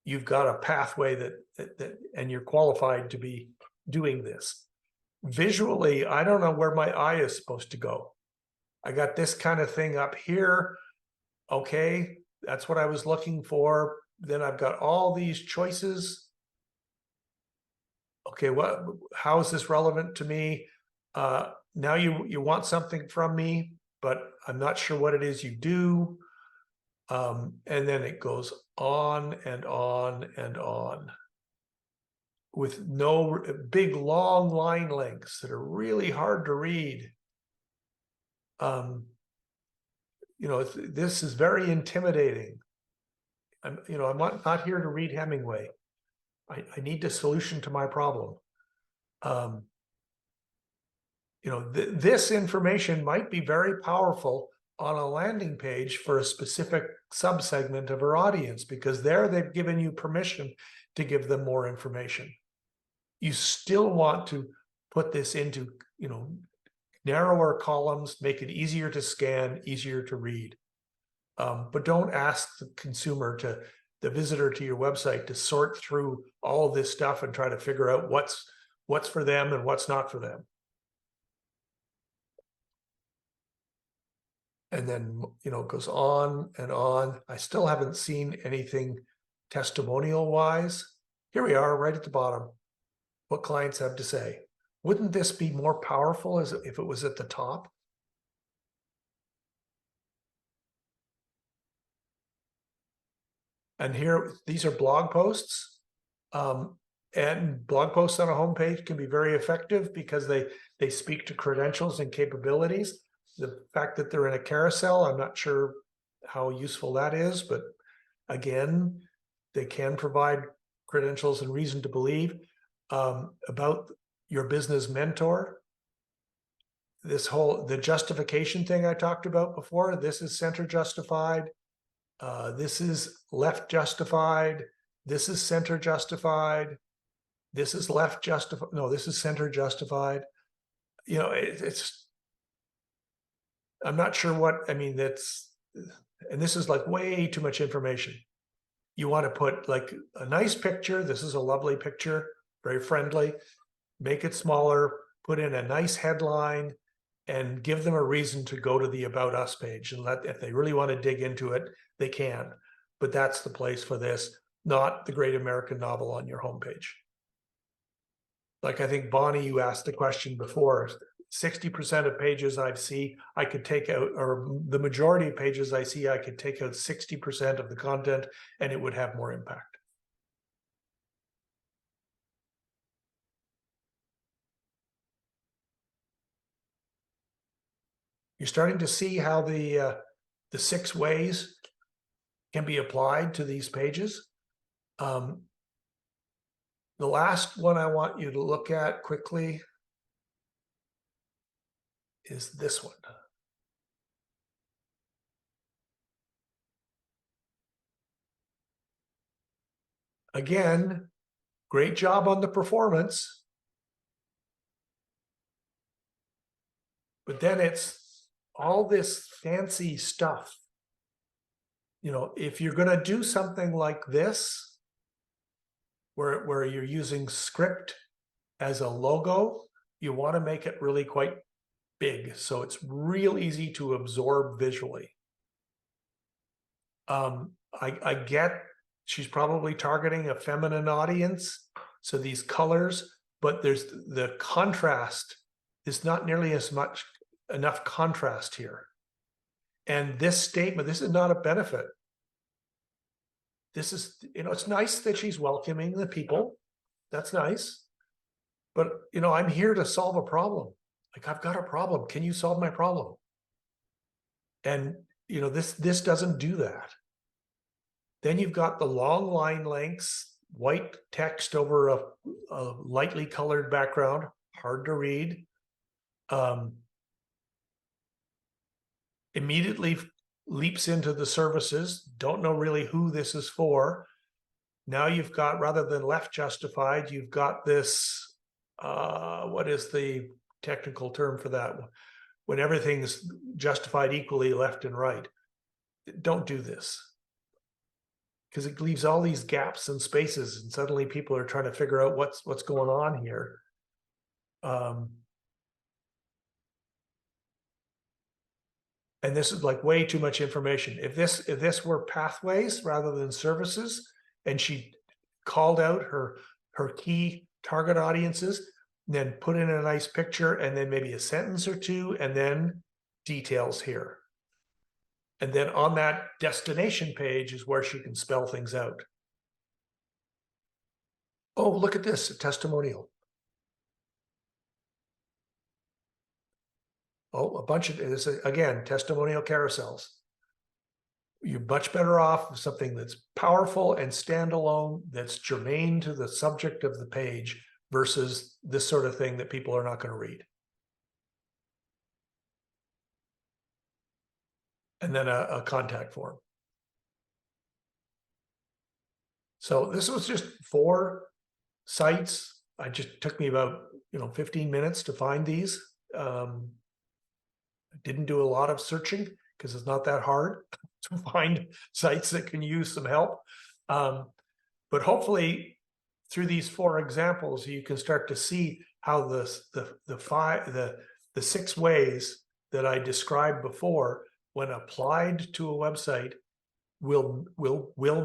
you've got a pathway that and you're qualified to be doing this. Visually, I don't know where my eye is supposed to go. I got this kind of thing up here. Okay, that's what I was looking for. Then I've got all these choices. Okay, how is this relevant to me? Now you want something from me, but I'm not sure what it is you do. And then it goes on and on and on with no big long line lengths that are really hard to read. This is very intimidating. I'm not here to read Hemingway. I need a solution to my problem. This information might be very powerful on a landing page for a specific subsegment of our audience, because there they've given you permission to give them more information. You still want to put this into, narrower columns, make it easier to scan, easier to read. But don't ask the consumer, the visitor to your website, to sort through all of this stuff and try to figure out what's for them and what's not for them. And then, it goes on and on. I still haven't seen anything testimonial wise. Here we are right at the bottom. What clients have to say. Wouldn't this be more powerful if it was at the top? And here, these are blog posts. And blog posts on a homepage can be very effective because they speak to credentials and capabilities. The fact that they're in a carousel, I'm not sure how useful that is, but again, they can provide credentials and reason to believe about your business mentor. The justification thing I talked about before, this is center justified. This is left justified. This is center justified. This is left justified. No, this is center justified. I'm not sure and this is like way too much information. You want to put like a nice picture. This is a lovely picture, very friendly. Make it smaller, put in a nice headline, and give them a reason to go to the About Us page. And if they really want to dig into it, they can. But that's the place for this, not the Great American Novel on your homepage. Like I think, Bonnie, you asked the question before, 60% of pages I could take out, or the majority of pages I see, I could take out 60% of the content and it would have more impact. You're starting to see how the 6 ways can be applied to these pages. The last one I want you to look at quickly is this one. Again, great job on the performance. But then it's all this fancy stuff. If you're going to do something like this, where you're using script as a logo, you want to make it really quite big, so it's real easy to absorb visually. I get she's probably targeting a feminine audience, so these colors, but there's the contrast is not nearly enough contrast here. And this statement, this is not a benefit. This is, it's nice that she's welcoming the people. That's nice. But, I'm here to solve a problem. Like, I've got a problem. Can you solve my problem? And, this doesn't do that. Then you've got the long line lengths, white text over a lightly colored background, hard to read. Immediately leaps into the services, don't know really who this is for. Now you've got, rather than left justified, you've got this, what is the technical term for that? When everything's justified equally left and right. Don't do this. because it leaves all these gaps and spaces, and suddenly people are trying to figure out what's going on here. And this is like way too much information. If this were pathways rather than services, and she called out her key target audiences, then put in a nice picture, and then maybe a sentence or two, and then details here. And then on that destination page is where she can spell things out. Oh, look at this, a testimonial. Oh, a bunch of this, again, testimonial carousels. You're much better off with something that's powerful and standalone, that's germane to the subject of the page, versus this sort of thing that people are not going to read. And then a contact form. So this was just 4 sites. It just took me about 15 minutes to find these. I didn't do a lot of searching because it's not that hard to find sites that can use some help. But hopefully through these 4 examples, you can start to see how the 6 ways that I described before, when applied to a website, will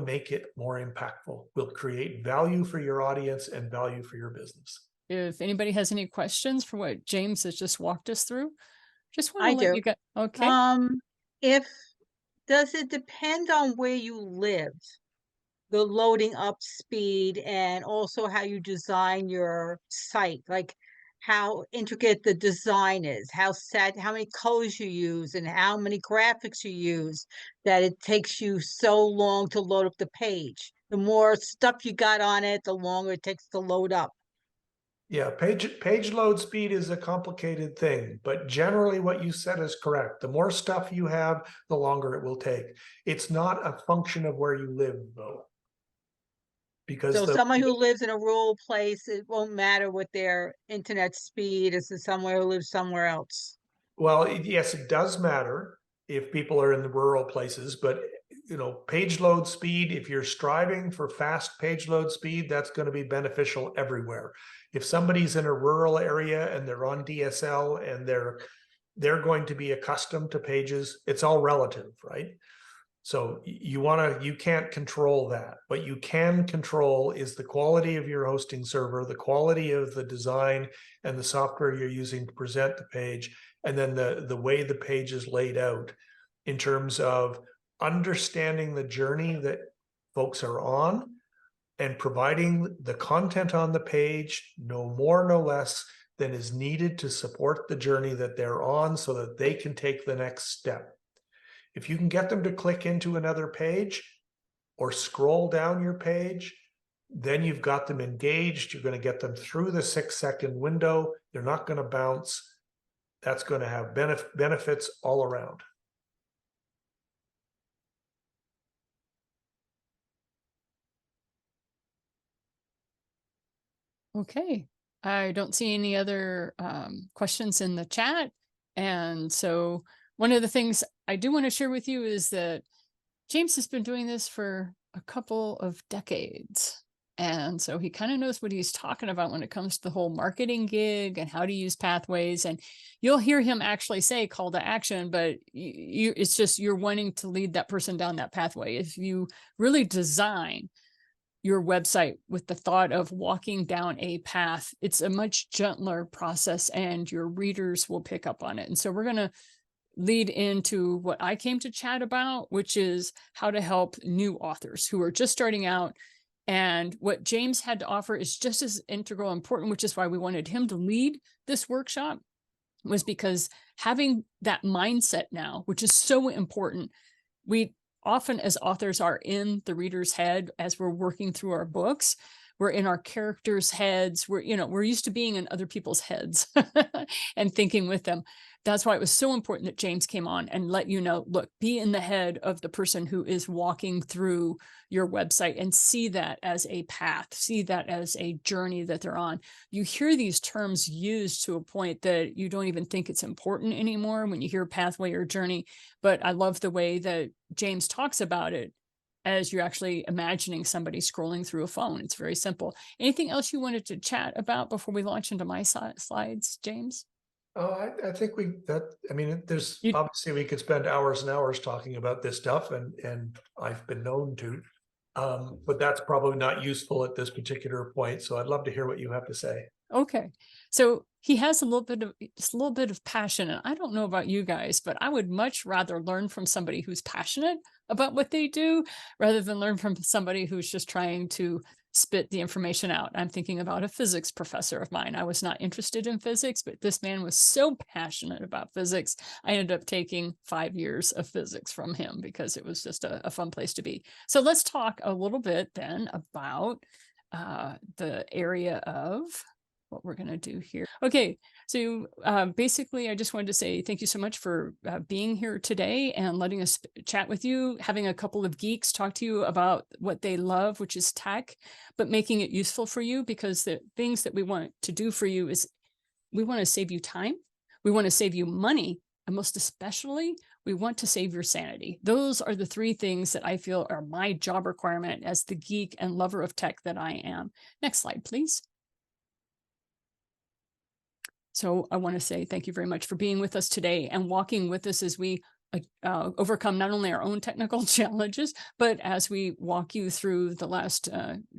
make it more impactful, will create value for your audience and value for your business. If anybody has any questions for what James has just walked us through, just want to I let do. you go. Okay. Does it depend on where you live? The loading up speed, and also how you design your site, like how intricate the design is, how many colors you use, and how many graphics you use, that it takes you so long to load up the page. The more stuff you got on it, the longer it takes to load up. Yeah, page load speed is a complicated thing, but generally what you said is correct. The more stuff you have, the longer it will take. It's not a function of where you live, though. Because So someone who lives in a rural place, it won't matter what their internet speed is to someone who lives somewhere else. Well, yes, it does matter if people are in the rural places, but page load speed, if you're striving for fast page load speed, that's going to be beneficial everywhere. If somebody's in a rural area and they're on DSL and they're going to be accustomed to pages, it's all relative, right? So you can't control that. What you can control is the quality of your hosting server, the quality of the design and the software you're using to present the page, and then the way the page is laid out in terms of understanding the journey that folks are on and providing the content on the page, no more, no less, than is needed to support the journey that they're on so that they can take the next step. If you can get them to click into another page or scroll down your page, then you've got them engaged. You're going to get them through the 6-second window. They're not going to bounce. That's going to have benefits all around. Okay. I don't see any other questions in the chat. And so one of the things I do want to share with you is that James has been doing this for a couple of decades. And so he kind of knows what he's talking about when it comes to the whole marketing gig and how to use pathways. And you'll hear him actually say call to action, but it's just you're wanting to lead that person down that pathway. If you really design your website with the thought of walking down a path, it's a much gentler process and your readers will pick up on it. And so we're going to lead into what I came to chat about, which is how to help new authors who are just starting out. And what James had to offer is just as integral and important, which is why we wanted him to lead this workshop, was because having that mindset now, which is so important, we often as authors are in the reader's head as we're working through our books. We're in our characters' heads. We're used to being in other people's heads and thinking with them. That's why it was so important that James came on and let you know, look, be in the head of the person who is walking through your website and see that as a path, see that as a journey that they're on. You hear these terms used to a point that you don't even think it's important anymore when you hear pathway or journey. But I love the way that James talks about it. as you're actually imagining somebody scrolling through a phone. It's very simple. Anything else you wanted to chat about before we launch into my slides, James? Oh, I think I mean, there's You- obviously we could spend hours and hours talking about this stuff, and I've been known to. But that's probably not useful at this particular point. So I'd love to hear what you have to say. Okay. So he has just a little bit of passion. And I don't know about you guys, but I would much rather learn from somebody who's passionate about what they do rather than learn from somebody who's just trying to spit the information out. I'm thinking about a physics professor of mine. I was not interested in physics, but this man was so passionate about physics. I ended up taking 5 years of physics from him because it was just a fun place to be. So let's talk a little bit then about the area of what we're going to do here. Okay, so basically, I just wanted to say thank you so much for being here today and letting us chat with you, having a couple of geeks talk to you about what they love, which is tech, but making it useful for you, because the things that we want to do for you is we want to save you time, we want to save you money, and most especially, we want to save your sanity. Those are the 3 things that I feel are my job requirement as the geek and lover of tech that I am. Next slide, please. So I want to say thank you very much for being with us today and walking with us as we overcome not only our own technical challenges, but as we walk you through the last,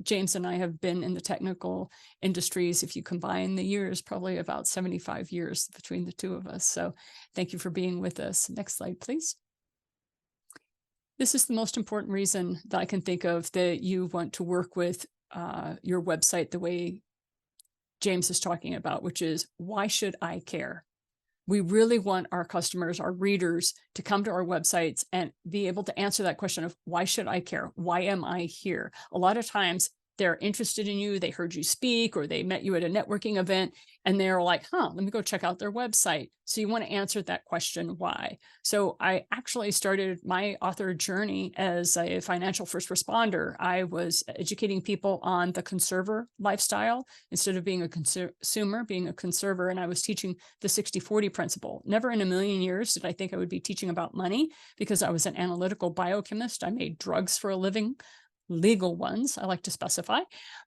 James and I have been in the technical industries, if you combine the years, probably about 75 years between the 2 of us. So thank you for being with us. Next slide, please. This is the most important reason that I can think of that you want to work with your website the way James is talking about, which is, why should I care? We really want our customers, our readers, to come to our websites and be able to answer that question of, why should I care? Why am I here? A lot of times they're interested in you, they heard you speak, or they met you at a networking event, and they're like, let me go check out their website. So you want to answer that question, why? So I actually started my author journey as a financial first responder. I was educating people on the conserver lifestyle instead of being a consumer, being a conserver. And I was teaching the 60-40 principle. Never in a million years did I think I would be teaching about money, because I was an analytical biochemist. I made drugs for a living, legal ones, I like to specify,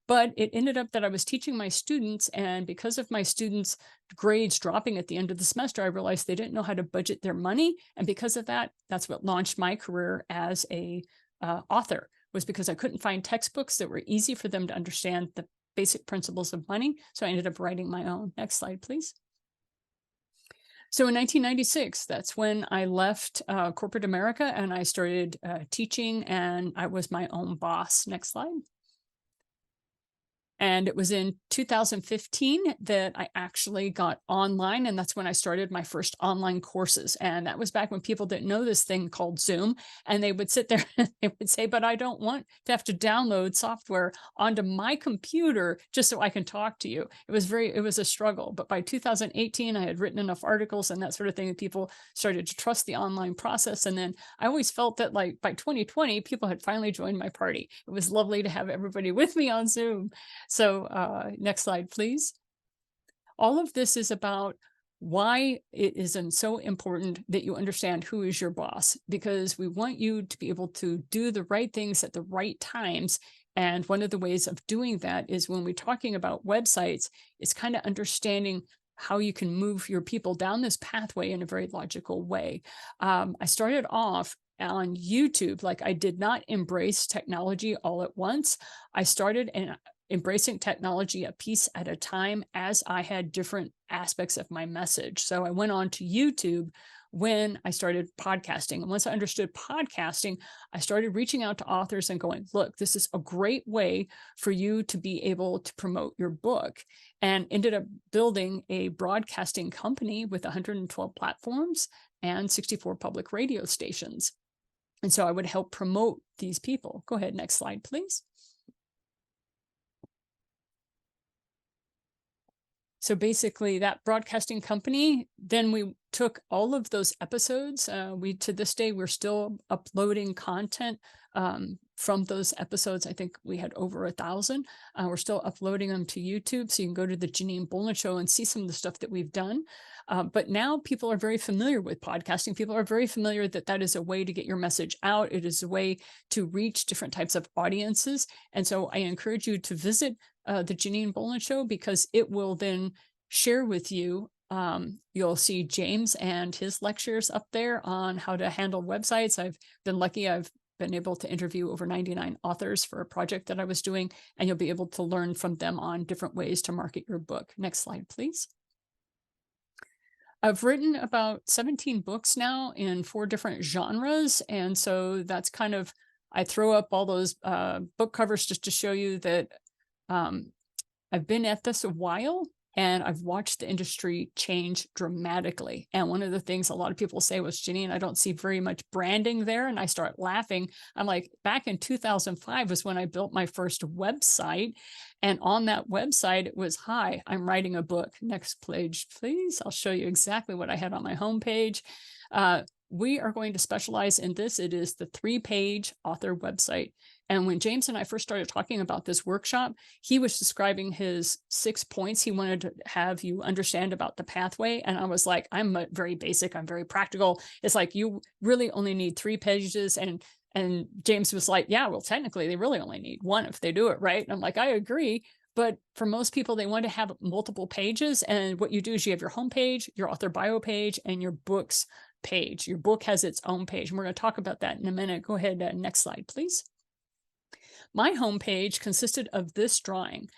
but it ended up that I was teaching my students, and because of my students' grades dropping at the end of the semester, I realized they didn't know how to budget their money, and because of that, that's what launched my career as a author, was because I couldn't find textbooks that were easy for them to understand the basic principles of money, so I ended up writing my own. Next slide, please. So in 1996, that's when I left corporate America and I started teaching, and I was my own boss. Next slide. And it was in 2015 that I actually got online, and that's when I started my first online courses. And that was back when people didn't know this thing called Zoom, and they would sit there and they would say, but I don't want to have to download software onto my computer just so I can talk to you. It was a struggle. But by 2018, I had written enough articles and that sort of thing that people started to trust the online process. And then I always felt that, like, by 2020, people had finally joined my party. It was lovely to have everybody with me on Zoom. So next slide, please. All of this is about why it is so important that you understand who is your boss, because we want you to be able to do the right things at the right times. And one of the ways of doing that is, when we're talking about websites, it's kind of understanding how you can move your people down this pathway in a very logical way. I started off on YouTube. Like, I did not embrace technology all at once. I started embracing technology a piece at a time as I had different aspects of my message. So I went on to YouTube when I started podcasting. And once I understood podcasting, I started reaching out to authors and going, look, this is a great way for you to be able to promote your book, and ended up building a broadcasting company with 112 platforms and 64 public radio stations. And so I would help promote these people. Go ahead, next slide, please. So basically, that broadcasting company, then we took all of those episodes. To this day, we're still uploading content from those episodes. I think we had over 1,000. We're still uploading them to YouTube. So you can go to the Janine Bolin Show and see some of the stuff that we've done. But now people are very familiar with podcasting. People are very familiar that that is a way to get your message out. It is a way to reach different types of audiences. And so I encourage you to visit the Janine Bolin Show, because it will then share with you. You'll see James and his lectures up there on how to handle websites. I've been lucky. I've been able to interview over 99 authors for a project that I was doing, and you'll be able to learn from them on different ways to market your book. Next slide, please. I've written about 17 books now in 4 different genres. And so that's kind of, I throw up all those book covers just to show you that I've been at this a while, and I've watched the industry change dramatically. And one of the things a lot of people say was, Janine, I don't see very much branding there. And I start laughing. I'm like, back in 2005 was when I built my first website. And on that website, it was, hi, I'm writing a book. Next page, please. I'll show you exactly what I had on my homepage. We are going to specialize in this. It is the 3-page author website. And when James and I first started talking about this workshop, he was describing his 6 points he wanted to have you understand about the pathway. And I was like, I'm very basic. I'm very practical. It's like, you really only need 3 pages. And James was like, yeah, well, technically they really only need 1 if they do it right. And I'm like, I agree. But for most people, they want to have multiple pages. And what you do is you have your homepage, your author bio page, and your books page. Your book has its own page. And we're going to talk about that in a minute. Go ahead. Next slide, please. My homepage consisted of this drawing.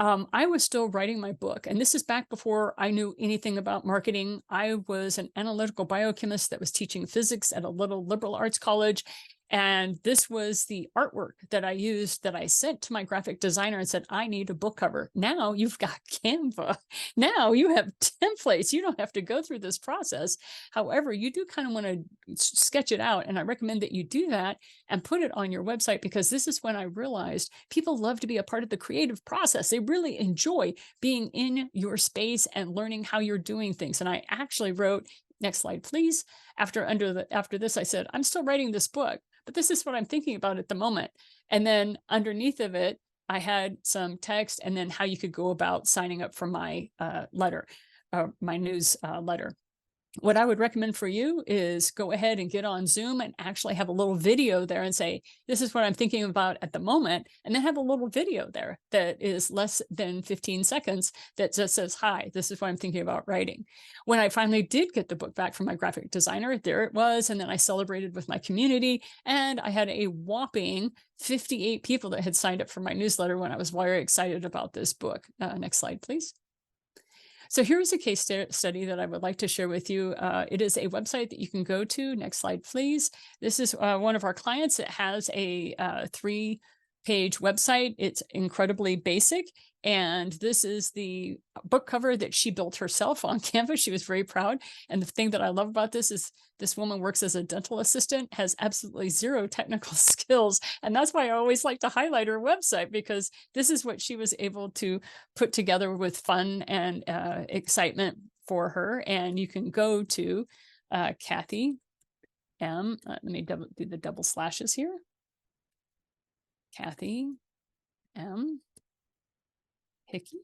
I was still writing my book, and this is back before I knew anything about marketing. I was an analytical biochemist that was teaching physics at a little liberal arts college. And this was the artwork that I used, that I sent to my graphic designer and said, I need a book cover. Now you've got Canva. Now you have templates. You don't have to go through this process. However, you do kind of want to sketch it out. And I recommend that you do that and put it on your website, because this is when I realized people love to be a part of the creative process. They really enjoy being in your space and learning how you're doing things. And I actually wrote, next slide, please. After this, I said, I'm still writing this book, but this is what I'm thinking about at the moment. And then underneath of it, I had some text, and then how you could go about signing up for my my newsletter. What I would recommend for you is go ahead and get on Zoom and actually have a little video there and say, this is what I'm thinking about at the moment. And then have a little video there that is less than 15 seconds that just says, hi, this is what I'm thinking about writing. When I finally did get the book back from my graphic designer, there it was. And then I celebrated with my community, and I had a whopping 58 people that had signed up for my newsletter when I was very excited about this book. Next slide, please. So here's a case study that I would like to share with you. It is a website that you can go to. Next slide, please. This is one of our clients that has a 3-page website. It's incredibly basic. And this is the book cover that she built herself on Canva. She was very proud. And the thing that I love about this is this woman works as a dental assistant, has absolutely 0 technical skills. And that's why I always like to highlight her website, because this is what she was able to put together with fun and excitement for her. And you can go to Kathy M. Let me do the double slashes here. Kathy M. Hickey.com,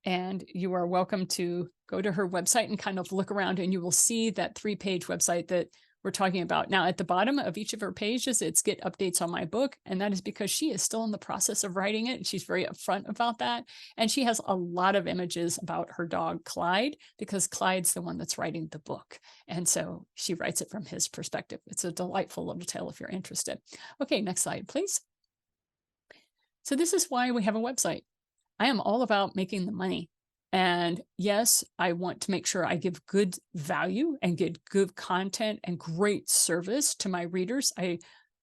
and you are welcome to go to her website and kind of look around, and you will see that 3-page website that we're talking about. Now, at the bottom of each of her pages, it's get updates on my book, and that is because she is still in the process of writing it, and she's very upfront about that. And she has a lot of images about her dog, Clyde, because Clyde's the one that's writing the book. And so she writes it from his perspective. It's a delightful little tale if you're interested. Okay, next slide, please. So this is why we have a website. I am all about making the money. And yes, I want to make sure I give good value and get good content and great service to my readers.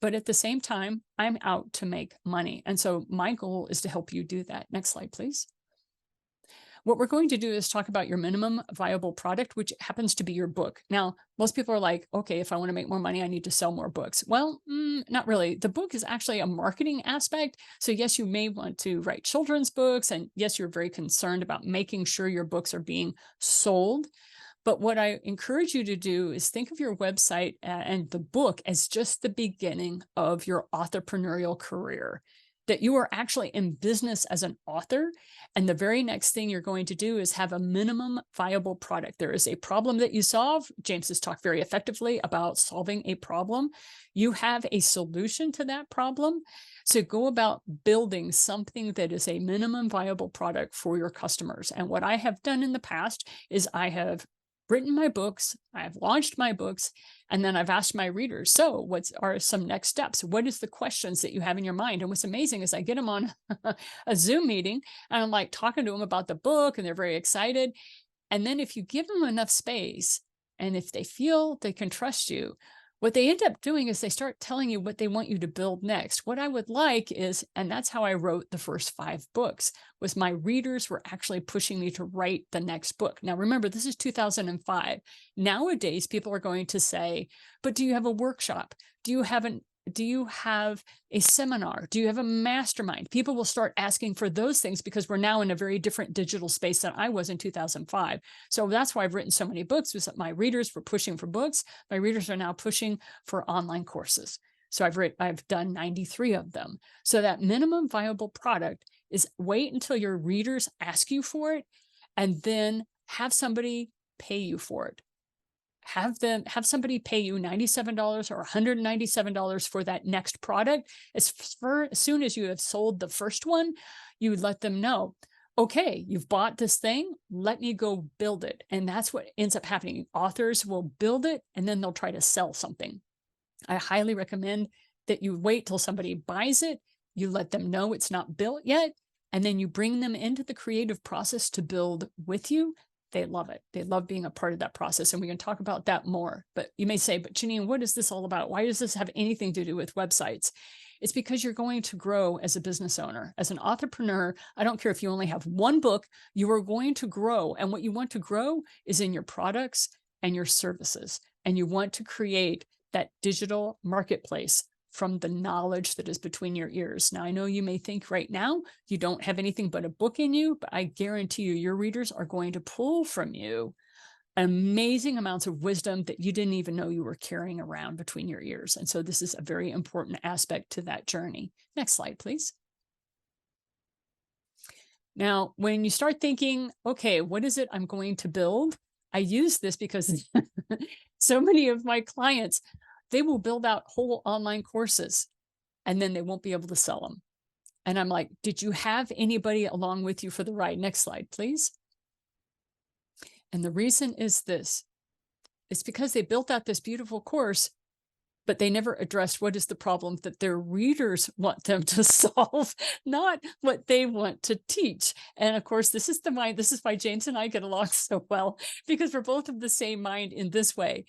But at the same time, I'm out to make money. And so my goal is to help you do that. Next slide, please. What we're going to do is talk about your minimum viable product, which happens to be your book. Now, most people are like, okay, if I want to make more money, I need to sell more books. Well, not really. The book is actually a marketing aspect. So yes, you may want to write children's books. And yes, you're very concerned about making sure your books are being sold. But what I encourage you to do is think of your website and the book as just the beginning of your entrepreneurial career, that you are actually in business as an author. And the very next thing you're going to do is have a minimum viable product. There is a problem that you solve. James has talked very effectively about solving a problem. You have a solution to that problem. So go about building something that is a minimum viable product for your customers. And what I have done in the past is I have written my books, I've launched my books, and then I've asked my readers, so what are some next steps? What is the questions that you have in your mind? And what's amazing is I get them on a Zoom meeting and I'm like talking to them about the book and they're very excited. And then if you give them enough space and if they feel they can trust you, what they end up doing is they start telling you what they want you to build next. What I would like is, and that's how I wrote the first 5 books, was my readers were actually pushing me to write the next book. Now, remember, this is 2005. Nowadays, people are going to say, but do you have a workshop? Do you have a seminar? Do you have a mastermind? People will start asking for those things because we're now in a very different digital space than I was in 2005. So that's why I've written so many books, was that my readers were pushing for books. My readers are now pushing for online courses. So I've done 93 of them. So that minimum viable product is wait until your readers ask you for it and then have somebody pay you for it. Have somebody pay you $97 or $197 for that next product. As soon as you have sold the first one, you let them know, okay, you've bought this thing, let me go build it. And that's what ends up happening. Authors will build it and then they'll try to sell something. I highly recommend that you wait till somebody buys it, you let them know it's not built yet, and then you bring them into the creative process to build with you. They love it. They love being a part of that process. And we can talk about that more. But you may say, but Janine, what is this all about? Why does this have anything to do with websites? It's because you're going to grow as a business owner. As an entrepreneur, I don't care if you only have one book, you are going to grow. And what you want to grow is in your products and your services. And you want to create that digital marketplace from the knowledge that is between your ears. Now, I know you may think right now you don't have anything but a book in you, but I guarantee you, your readers are going to pull from you amazing amounts of wisdom that you didn't even know you were carrying around between your ears. And so this is a very important aspect to that journey. Next slide, please. Now, when you start thinking, okay, what is it I'm going to build? I use this because so many of my clients, they will build out whole online courses and then they won't be able to sell them. And I'm like, did you have anybody along with you for the ride? Next slide, please. And the reason is this. It's because they built out this beautiful course, but they never addressed what is the problem that their readers want them to solve, not what they want to teach. And of course, this is the mind. This is why James and I get along so well, because we're both of the same mind in this way.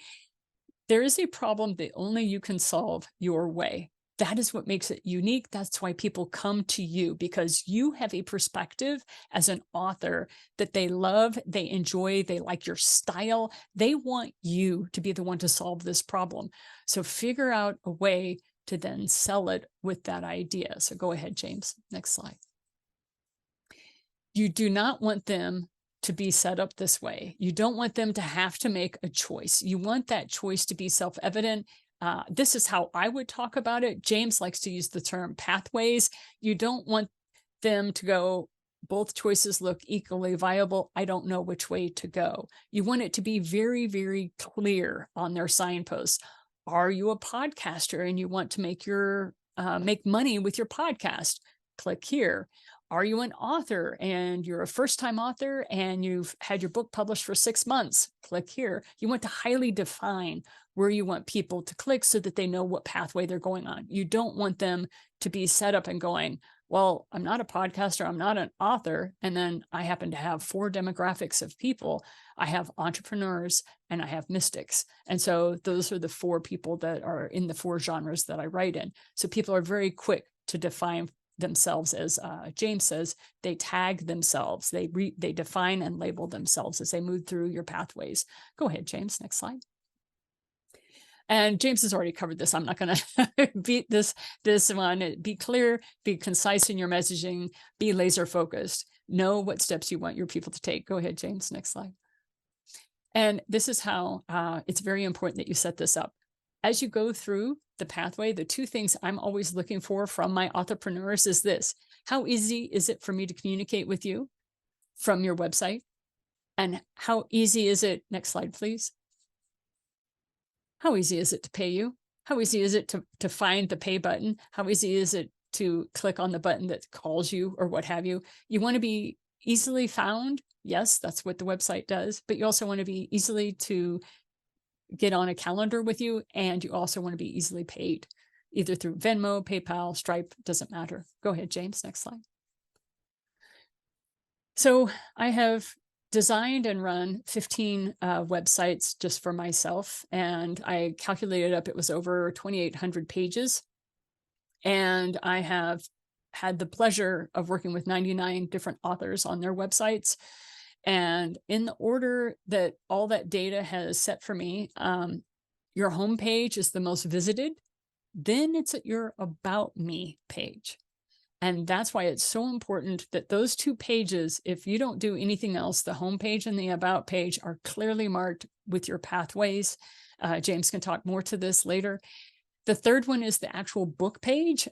There is a problem that only you can solve your way. That is what makes it unique. That's why people come to you, because you have a perspective as an author that they love, they enjoy, they like your style. They want you to be the one to solve this problem. So figure out a way to then sell it with that idea. So go ahead, James. Next slide. You do not want them to be set up this way. You don't want them to have to make a choice. You want that choice to be self-evident. This is how I would talk about it. James likes to use the term pathways. You don't want them to go, both choices look equally viable. I don't know which way to go. You want it to be very, very clear on their signposts. Are you a podcaster and you want to make money with your podcast? Click here. Are you an author and you're a first-time author and you've had your book published for 6 months? Click here. You want to highly define where you want people to click so that they know what pathway they're going on. You don't want them to be set up and going, well, I'm not a podcaster, I'm not an author, and then I happen to have 4 demographics of people. I have entrepreneurs and I have mystics. And so those are the 4 people that are in the 4 genres that I write in. So people are very quick to define themselves, as James says, they tag themselves. They define and label themselves as they move through your pathways. Go ahead, James, next slide. And James has already covered this. I'm not going to beat this one. Be clear, be concise in your messaging, be laser focused. Know what steps you want your people to take. Go ahead, James, next slide. And this is how it's very important that you set this up. As you go through the pathway, the two things I'm always looking for from my entrepreneurs is this: how easy is it for me to communicate with you from your website? And how easy is it, next slide, please. How easy is it to pay you? How easy is it to find the pay button? How easy is it to click on the button that calls you or what have you? You want to be easily found. Yes, that's what the website does, but you also want to be easily to get on a calendar with you, and you also want to be easily paid, either through Venmo, PayPal, Stripe, doesn't matter. Go ahead, James, next slide. So I have designed and run 15 websites just for myself, and I calculated up it was over 2,800 pages. And I have had the pleasure of working with 99 different authors on their websites. And in the order that all that data has set for me, your homepage is the most visited. Then it's at your About Me page. And that's why it's so important that those two pages, if you don't do anything else, the homepage and the About page are clearly marked with your pathways. James can talk more to this later. The third one is the actual book page.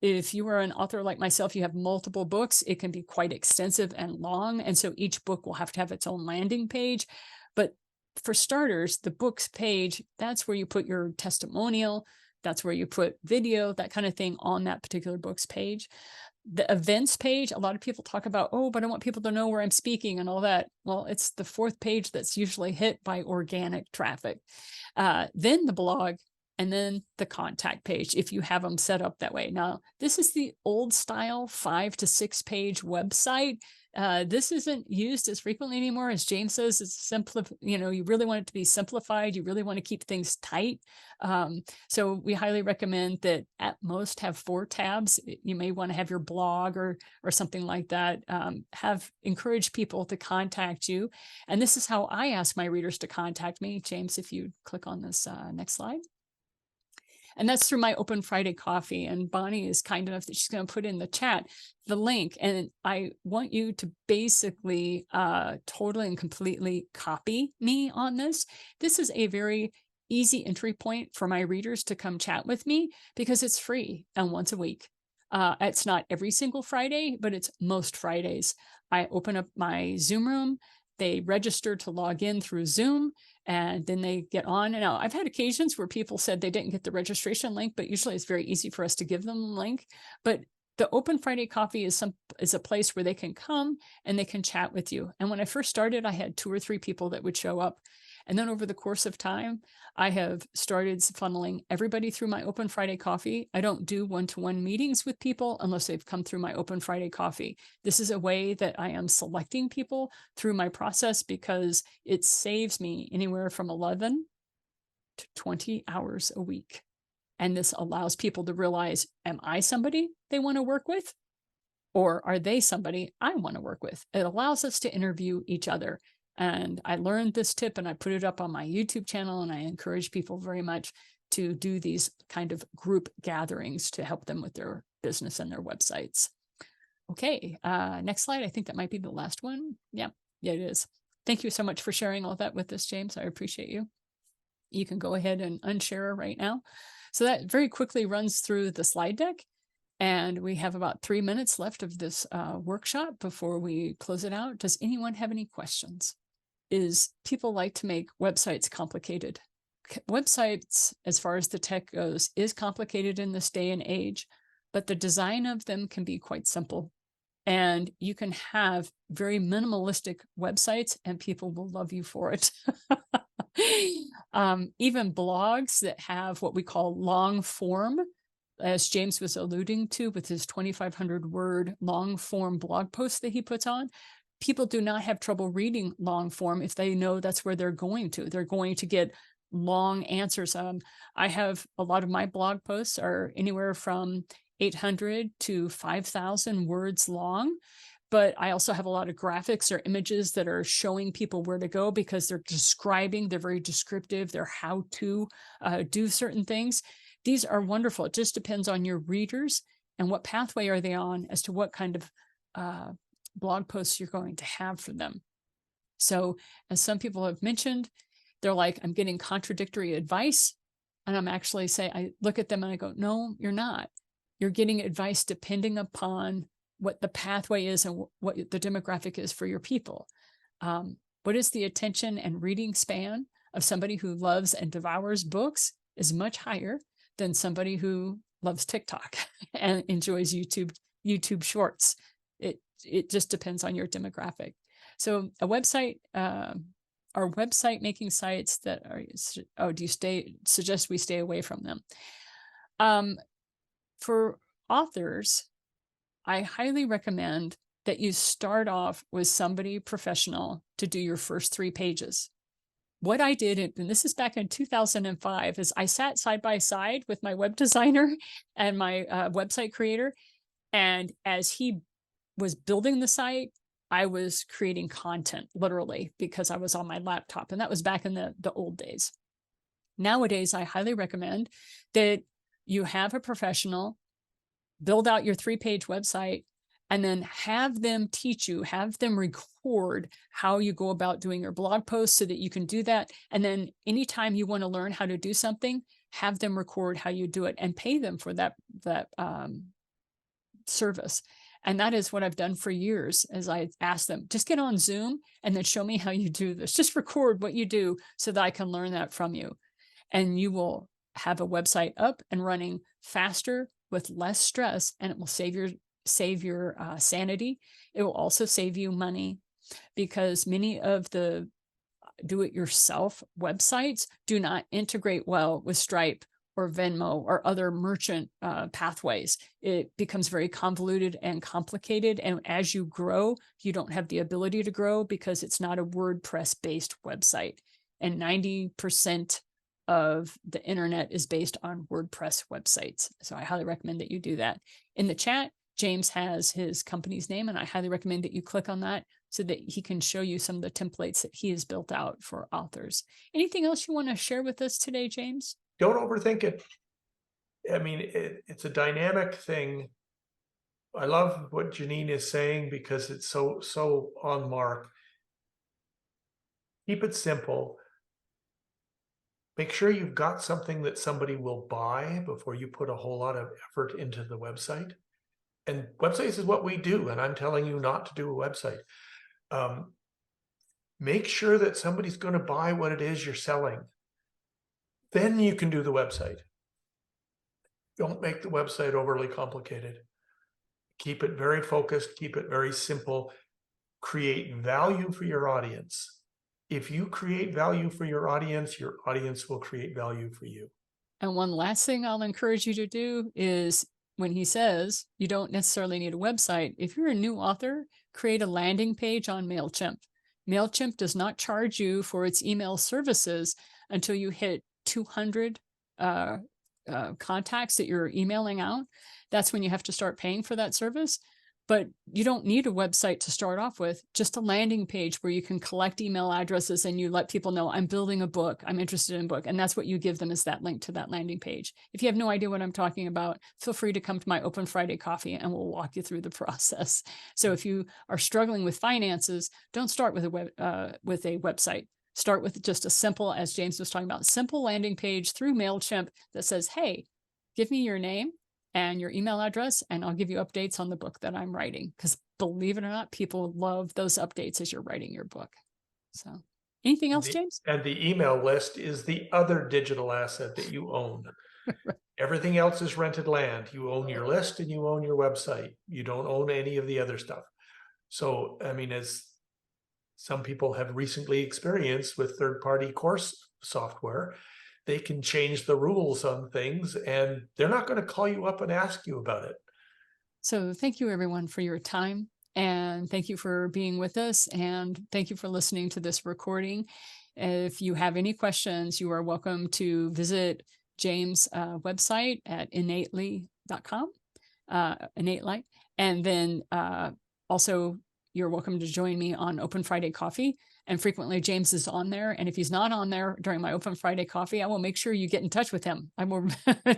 If you are an author like myself, you have multiple books, it can be quite extensive and long. And so each book will have to have its own landing page. But for starters, the books page, that's where you put your testimonial, that's where you put video, that kind of thing on that particular book's page. The events page, a lot of people talk about, oh, but I want people to know where I'm speaking and all that. Well, it's the fourth page that's usually hit by organic traffic. Then the blog, and then the contact page, if you have them set up that way. Now, this is the old style 5 to 6 page website. This isn't used as frequently anymore. As James says, it's simple. You know, you really want it to be simplified. You really want to keep things tight. So we highly recommend that at most have 4 tabs. You may want to have your blog or something like that. Encourage people to contact you. And this is how I ask my readers to contact me. James, if you click on this next slide. And that's through my Open Friday Coffee. And Bonnie is kind enough that she's going to put in the chat the link. And I want you to basically totally and completely copy me on this. This is a very easy entry point for my readers to come chat with me because it's free and once a week. It's not every single Friday, but it's most Fridays. I open up my Zoom room. They register to log in through Zoom, and then they get on. And now I've had occasions where people said they didn't get the registration link, but usually it's very easy for us to give them the link. But the Open Friday Coffee is a place where they can come and they can chat with you. And when I first started, I had 2 or 3 people that would show up. And then over the course of time, I have started funneling everybody through my Open Friday Coffee. I don't do one-to-one meetings with people unless they've come through my Open Friday Coffee. This is a way that I am selecting people through my process because it saves me anywhere from 11 to 20 hours a week. And this allows people to realize, am I somebody they want to work with? Or are they somebody I want to work with? It allows us to interview each other. And I learned this tip and I put it up on my YouTube channel, and I encourage people very much to do these kind of group gatherings to help them with their business and their websites. Okay, next slide. I think that might be the last one. Yeah, it is. Thank you so much for sharing all that with us, James. I appreciate you. You can go ahead and unshare right now. So that very quickly runs through the slide deck. And we have about 3 minutes left of this workshop before we close it out. Does anyone have any questions? People like to make websites complicated. Websites, as far as the tech goes, is complicated in this day and age, but the design of them can be quite simple. And you can have very minimalistic websites and people will love you for it. Even blogs that have what we call long form, as James was alluding to with his 2,500 word long form blog post that he puts on, people do not have trouble reading long form if they know that's where they're going to. They're going to get long answers. I have a lot of my blog posts are anywhere from 800 to 5,000 words long. But I also have a lot of graphics or images that are showing people where to go because they're very descriptive, they're how to do certain things. These are wonderful. It just depends on your readers and what pathway are they on as to what kind of blog posts you're going to have for them. So as some people have mentioned, they're like, I'm getting contradictory advice. And I'm actually saying, I look at them and I go, no, you're not. You're getting advice depending upon what the pathway is and what the demographic is for your people. What is the attention and reading span of somebody who loves and devours books is much higher than somebody who loves TikTok and enjoys YouTube shorts. It just depends on your demographic. So a website, our website making sites that are, suggest we stay away from them. For authors, I highly recommend that you start off with somebody professional to do your first 3 pages. What I did, and this is back in 2005, is I sat side by side with my web designer and my website creator. And as he was building the site, I was creating content, literally, because I was on my laptop. And that was back in the old days. Nowadays, I highly recommend that you have a professional build out your 3-page website, and then have them teach you, have them record how you go about doing your blog posts so that you can do that. And then anytime you want to learn how to do something, have them record how you do it and pay them for that service. And that is what I've done for years, as I asked them, just get on Zoom and then show me how you do this. Just record what you do so that I can learn that from you. And you will have a website up and running faster with less stress, and it will save your sanity. It will also save you money, because many of the do-it-yourself websites do not integrate well with Stripe or Venmo or other merchant pathways. It becomes very convoluted and complicated. And as you grow, you don't have the ability to grow because it's not a WordPress-based website. And 90% of the internet is based on WordPress websites. So I highly recommend that you do that. In the chat, James has his company's name, and I highly recommend that you click on that so that he can show you some of the templates that he has built out for authors. Anything else you want to share with us today, James? Don't overthink it. I mean, it's a dynamic thing. I love what Janine is saying because it's so on mark. Keep it simple. Make sure you've got something that somebody will buy before you put a whole lot of effort into the website. And websites is what we do, and I'm telling you not to do a website. Make sure that somebody's going to buy what it is you're selling. Then you can do the website. Don't make the website overly complicated. Keep it very focused, keep it very simple. Create value for your audience. If you create value for your audience will create value for you. And one last thing I'll encourage you to do is, when he says you don't necessarily need a website, if you're a new author, create a landing page on MailChimp. MailChimp does not charge you for its email services until you hit 200 contacts that you're emailing out. That's when you have to start paying for that service. But you don't need a website to start off with, just a landing page where you can collect email addresses and you let people know, I'm building a book, I'm interested in a book. And that's what you give them, is that link to that landing page. If you have no idea what I'm talking about, feel free to come to my Open Friday coffee and we'll walk you through the process. So if you are struggling with finances, don't start with a website. Start with just a simple, as James was talking about, simple landing page through MailChimp that says, hey, give me your name and your email address, and I'll give you updates on the book that I'm writing. Because believe it or not, people love those updates as you're writing your book. So anything else, James? And the email list is the other digital asset that you own. Right. Everything else is rented land. You own your list and you own your website. You don't own any of the other stuff. So, I mean, as some people have recently experienced with third-party course software, they can change the rules on things and they're not going to call you up and ask you about it. So thank you everyone for your time, and thank you for being with us, and thank you for listening to this recording. If you have any questions, you are welcome to visit James' website at innately.com. innate light. And then also, you're welcome to join me on Open Friday Coffee. And frequently James is on there. And if he's not on there during my Open Friday Coffee, I will make sure you get in touch with him. I will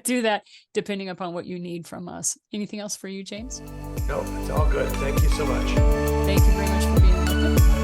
do that depending upon what you need from us. Anything else for you, James? No, it's all good. Thank you so much. Thank you very much for being with us.